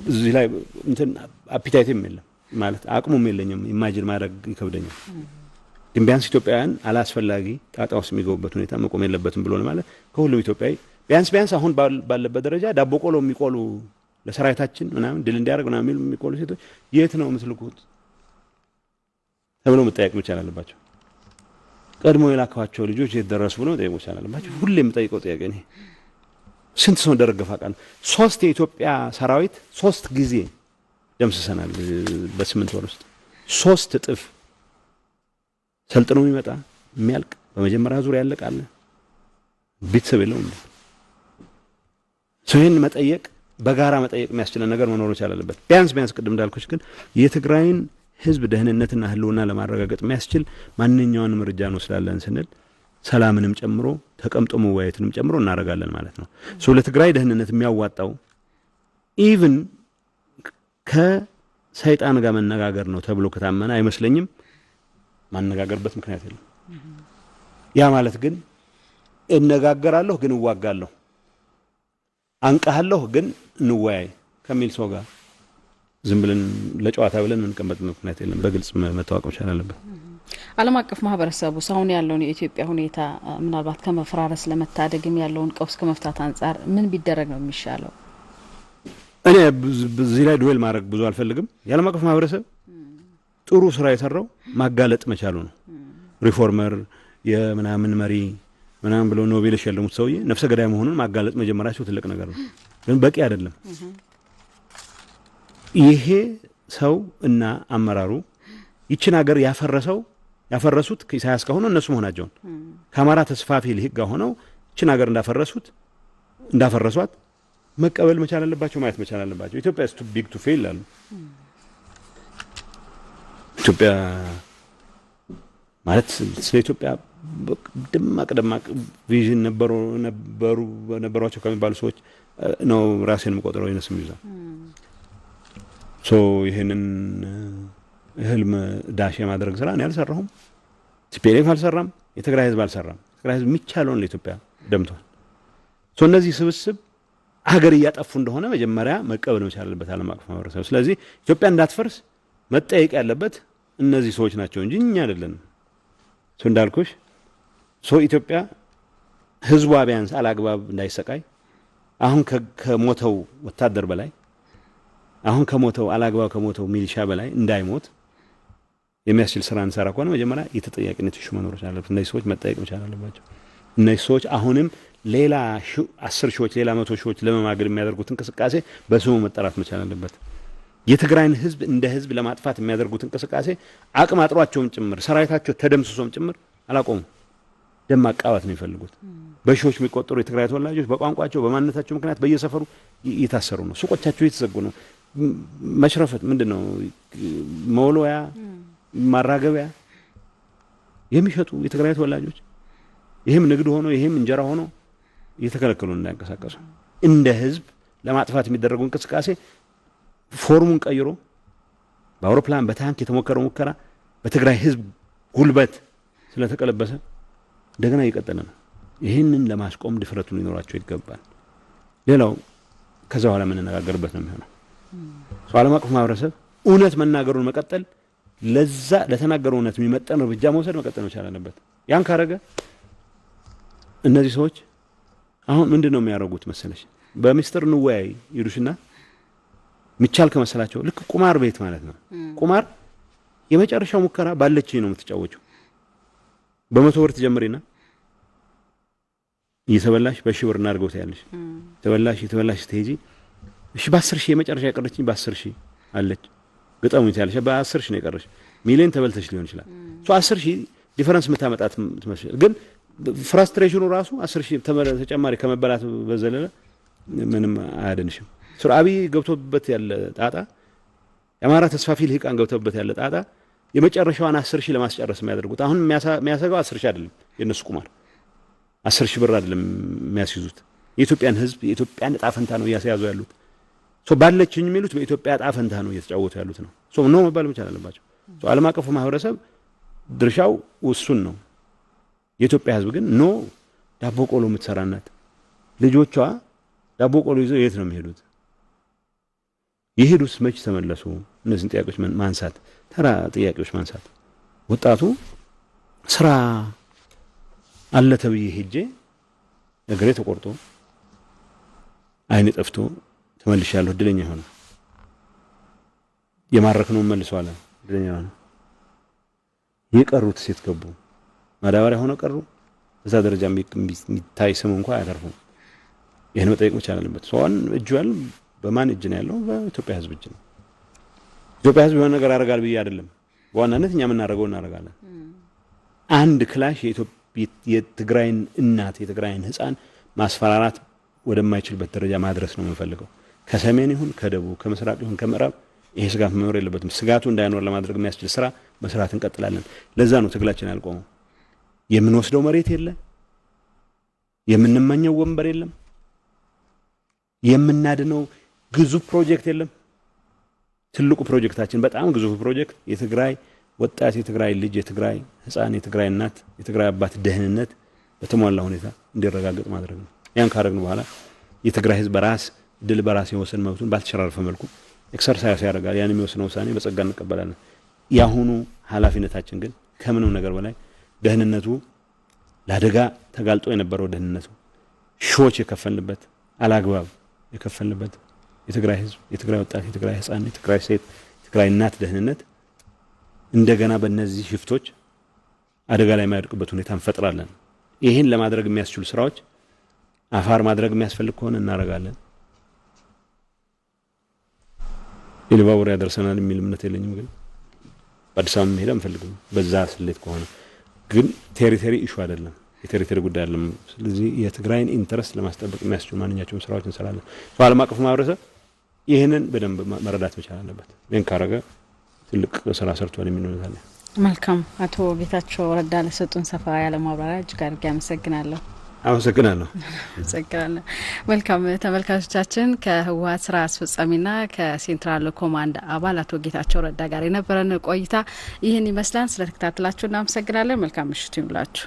እዚህ ላይ እንትን አፒታይትም የለም ማለት አቅሙም የለኝም። ኢማጂን ማድረግ ይከብደኛል። ግን ቢያንስ ኢትዮጵያውያን አላስፈላጊ ጣጣ ውስጥ የሚገቡበት ሁኔታ መቆም የለበትም ብሎ ማለት ከሁሉም ኢትዮጵያዊ ቢያንስ አሁን ባለበት ደረጃ ዳቦ ቆሎ የሚቆሉ ለሰራዊታችን ምናምን ድል እንዲያደርግ ምናምን የሚቆሉ ሴቶች የት ነው የምትልኩት ተብሎ መጠየቅ መቻል አለባቸው። ቀድሞ የላኳቸው ልጆች የት ደረሱ ብሎ መጠየቅ መቻል አለባቸው። ሁሌ የምጠይቀው ጥያቄ ነው። ስንት ሰው እንደረገፈ አውቃለሁ። 3 የኢትዮጵያ ሰራዊት 3 ጊዜ ደምስሰናል። በ8 ወር ውስጥ 3 እጥፍ ሰልጥኖ የሚመጣ የሚያልቅ በመጀመሪያ ዙር ያለቃል። ቤተሰብ የለውም። ይህን መጠየቅ በጋራ መጠየቅ የሚያስችለን ነገር መኖር መቻል አለበት። ቢያንስ ቅድም እንዳልኩሽ ግን የትግራይን ህዝብ ደህንነትና ህልውና ለማረጋገጥ የሚያስችል ማንኛውንም እርምጃ እንወስዳለን ስንል ሰላምንም ጨምሮ ተቀምጦ መወያየትንም ጨምሮ እናደርጋለን ማለት ነው። ለትግራይ ደህንነት የሚያዋጣው ኢቭን ከሰይጣን ጋር መነጋገር ነው ተብሎ ከታመነ አይመስለኝም ማነጋገርበት ምክንያት የለም። ያ ማለት ግን እነጋገራለሁ ግን እዋጋለሁ፣ አንቀሃለሁ ግን እንወያይ ከሚል ሰው ጋር ዝም ብለን ለጨዋታ ብለን እንቀመጥ ምክንያት የለም። በግልጽ መታወቅ መቻል አለበት። ዓለም አቀፍ ማህበረሰቡ አሁን ያለውን የኢትዮጵያ ሁኔታ ምናልባት ከመፈራረስ ለመታደግም ያለውን ቀውስ ከመፍታት አንጻር ምን ቢደረግ ነው የሚሻለው? እኔ በዚህ ላይ ዱዌል ማድረግ ብዙ አልፈልግም። የዓለም አቀፍ ማህበረሰብ ጥሩ ስራ የሰራው ማጋለጥ መቻሉ ነው። ሪፎርመር የምናምን መሪ ምናምን ብለው ኖቤል የሸለሙት ሰውዬ ነፍሰ ገዳይ መሆኑን ማጋለጥ መጀመራቸው ትልቅ ነገር ነው። ግን በቂ አይደለም። ይሄ ሰው እና አመራሩ ይችን ሀገር ያፈረሱት ከኢሳያስ ጋር ሆነው እነሱ መሆናቸውን ከአማራ ተስፋፊ ልሂቅ ጋር ሆነው ይችን ሀገር እንዳፈረሷት መቀበል መቻል አለባቸው፣ ማየት መቻል አለባቸው። ኢትዮጵያ is too big to fail አሉ። ኢትዮጵያ ማለት ስለ ኢትዮጵያ ደማቅ ቪዥን ነበሯቸው ከሚባሉ ሰዎች ነው ራሴን መቆጠረው ይነስም ይዛል። ይሄንን ህልም ዳሽ የማድረግ ስራ እኔ አልሰራሁም፣ ቲፒኤልኤፍ አልሰራም፣ የትግራይ ህዝብ አልሰራም። ትግራይ ህዝብ የሚቻለውን ለኢትዮጵያ ደምቷል። እነዚህ ስብስብ ሀገር እያጠፉ እንደሆነ መጀመሪያ መቀበል መቻል አለበት ዓለም አቀፍ ማህበረሰብ። ስለዚህ ኢትዮጵያ እንዳትፈርስ መጠየቅ ያለበት እነዚህ ሰዎች ናቸው እንጂ እኛ አይደለንም። እንዳልኩሽ ኢትዮጵያ ህዝቧ ቢያንስ አላግባብ እንዳይሰቃይ አሁን ከሞተው ወታደር በላይ አሁን ከሞተው አላግባብ ከሞተው ሚሊሻ በላይ እንዳይሞት የሚያስችል ስራ እንሰራ ከሆነ መጀመሪያ የተጠያቂነት ኢሹ መኖር አለበት። እነዚህ ሰዎች መጠየቅ መቻል አለባቸው። እነዚህ ሰዎች አሁንም ሌላ 10 ሺዎች ሌላ 100 ሺዎች ለመማገድ የሚያደርጉት እንቅስቃሴ በስሙ መጠራት መቻል አለበት። የትግራይን ህዝብ እንደ ህዝብ ለማጥፋት የሚያደርጉት እንቅስቃሴ አቅም አጥሯቸውም ጭምር ሰራዊታቸው ተደምስሶም ጭምር አላቆሙ። ደም ማቃባት ነው የሚፈልጉት። በሺዎች የሚቆጠሩ የትግራይ ተወላጆች በቋንቋቸው በማንነታቸው ምክንያት በየሰፈሩ እየታሰሩ ነው። ሱቆቻቸው እየተዘጉ ነው። መሽረፈት ምንድነው መወልወያ ማራገቢያ የሚሸጡ የትግራይ ተወላጆች ይሄም ንግድ ሆኖ ይሄም እንጀራ ሆኖ እየተከለከሉ እንዳይንቀሳቀሱ እንደ ህዝብ ለማጥፋት የሚደረገው እንቅስቃሴ ፎርሙን ቀይሮ በአውሮፕላን በታንክ የተሞከረው ሙከራ በትግራይ ህዝብ ጉልበት ስለተቀለበሰ እንደገና እየቀጠለ ነው። ይህንን ለማስቆም ድፍረቱ ሊኖራቸው ይገባል። ሌላው ከዛ በኋላ የምንነጋገርበት ነው የሚሆነው። ዓለም አቀፍ ማህበረሰብ እውነት መናገሩን መቀጠል ለዛ ለተናገረው እውነት የሚመጠን እርምጃ መውሰድ መቀጠል መቻል አለበት። ያን ካረገ እነዚህ ሰዎች አሁን ምንድነው የሚያደርጉት መሰለሽ? በሚስጥር እንወያይ ይሉሽና ሚቻል ከመሰላቸው ልክ ቁማር ቤት ማለት ነው። ቁማር የመጨረሻው ሙከራ ባለችኝ ነው የምትጫወቹው። በ100 ብር ትጀምሪና እየተበላሽ በሺህ ብር እናድርገው ታያለሽ። ተበላሽ ትሄጂ እሺ በ10 ሺህ የመጨረሻ የቀረችኝ በ10 ሺህ አለች ግጠሙኝ ታያለሽ። በ10 ሺህ ነው የቀረሽ። ሚሊዮን ተበልተሽ ሊሆን ይችላል። 10 ሺህ ዲፈረንስ መታመጣት ትመስል ግን ፍራስትሬሽኑ ራሱ 10 ሺህ ተጨማሪ ከመበላት በዘለለ ምንም አያደንሽም። አብይ ገብቶበት ያለ ጣጣ የአማራ ተስፋፊ ልሂቃን ገብቶበት ያለ ጣጣ የመጨረሻዋን 10 ሺህ ለማስጨረስ የሚያደርጉት አሁን የሚያሰጋው 10 ሺህ አይደለም። የነሱ ቁማር 10 ሺህ ብር አይደለም የሚያስይዙት የኢትዮጵያን ህዝብ የኢትዮጵያን ዕጣ ፈንታ ነው እያስያዙ ያሉት። ባለችኝ የሚሉት በኢትዮጵያ ዕጣ ፈንታ ነው እየተጫወቱ ያሉት ነው። ነው መባል መቻል አለባቸው። ዓለም አቀፉ ማህበረሰብ ድርሻው ውሱን ነው። የኢትዮጵያ ህዝብ ግን ኖ ዳቦ ቆሎ የምትሰራናት ልጆቿ ዳቦ ቆሎ ይዘው የት ነው የሚሄዱት? የሄዱስ መች ተመለሱ? እነዚህን ጥያቄዎች ማንሳት ተራ ጥያቄዎች ማንሳት። ወጣቱ ስራ አለ ተብዬ ሄጄ እግሬ ተቆርጦ አይኔ ጠፍቶ ተመልሻለሁ እድለኛ ሆነ። የማረክነው መልሷል እድለኛ ሆነ። የቀሩት ሴት ገቡ ማዳበሪያ ሆነ ቀሩ። በዛ ደረጃ የሚታይ ስም እንኳን አያተርፉም። ይሄን መጠየቅ መቻል አለበት። ሰውን እጁ ያለው በማን እጅ ነው ያለው? በኢትዮጵያ ህዝብ እጅ ነው። ኢትዮጵያ ህዝብ የሆነ ነገር ያደርጋል ብዬ አይደለም። በዋናነት እኛ የምናደርገው እናደርጋለን። አንድ ክላሽ የትግራይን እናት የትግራይን ህፃን ማስፈራራት ወደማይችልበት ደረጃ ማድረስ ነው የምንፈልገው። ከሰሜን ይሁን ከደቡብ ከምስራቅ ይሁን ከምዕራብ ይሄ ስጋት መኖር የለበትም። ስጋቱ እንዳይኖር ለማድረግ የሚያስችል ስራ መስራት እንቀጥላለን። ለዛ ነው ትግላችን ያልቆመው። የምንወስደው መሬት የለ፣ የምንመኘው ወንበር የለም፣ የምናድነው ግዙፍ ፕሮጀክት የለም። ትልቁ ፕሮጀክታችን በጣም ግዙፍ ፕሮጀክት የትግራይ ወጣት የትግራይ ልጅ የትግራይ ህፃን የትግራይ እናት የትግራይ አባት ደህንነት በተሟላ ሁኔታ እንዲረጋገጥ ማድረግ ነው። ያን ካረግን በኋላ የትግራይ ህዝብ በራስ ድል በራስ የወሰን መብቱን ባልተሸራረፈ መልኩ ኤክሰርሳይዝ ያደርጋል። ያን የሚወስነው ውሳኔ በጸጋ እንቀበላለን። ያሁኑ ኃላፊነታችን ግን ከምንም ነገር በላይ ደህንነቱ ለአደጋ ተጋልጦ የነበረው ደህንነቱ ሺዎች የከፈልንበት አላግባብ የከፈልንበት የትግራይ ህዝብ የትግራይ ወጣት የትግራይ ህፃን የትግራይ ሴት የትግራይ እናት ደህንነት እንደገና በእነዚህ ሽፍቶች አደጋ ላይ የማይወድቅበት ሁኔታ እንፈጥራለን። ይህን ለማድረግ የሚያስችሉ ስራዎች አፋር ማድረግ የሚያስፈልግ ከሆነ እናደርጋለን። ኢሉባቡር ያደርሰናል የሚል እምነት የለኝም። ግን በአዲስ አበባ መሄድ አንፈልግም። በዛ ስሌት ከሆነ ግን ቴሪቶሪ ኢሹ አይደለም፣ የቴሪቶሪ ጉዳይ አይደለም። ስለዚህ የትግራይን ኢንተረስት ለማስጠበቅ የሚያስችሉ ማንኛቸውም ስራዎች እንሰራለን። ዓለም አቀፉ ማህበረሰብ ይህንን በደንብ መረዳት መቻል አለበት። ይህን ካረገ ትልቅ ስራ ሰርቷል የሚል እምነት አለ። መልካም። አቶ ጌታቸው ረዳ ለሰጡን ሰፋ ያለ ማብራሪያ እጅግ አድርጌ አመሰግናለሁ። አመሰግናለሁ። መልካም ተመልካቾቻችን ከህወሓት ስራ አስፈጻሚና ከሴንትራል ኮማንድ አባል አቶ ጌታቸው ረዳ ጋር የነበረን ቆይታ ይህን ይመስላል። ስለተከታተላችሁ እናመሰግናለን። መልካም ምሽት ይሁንላችሁ።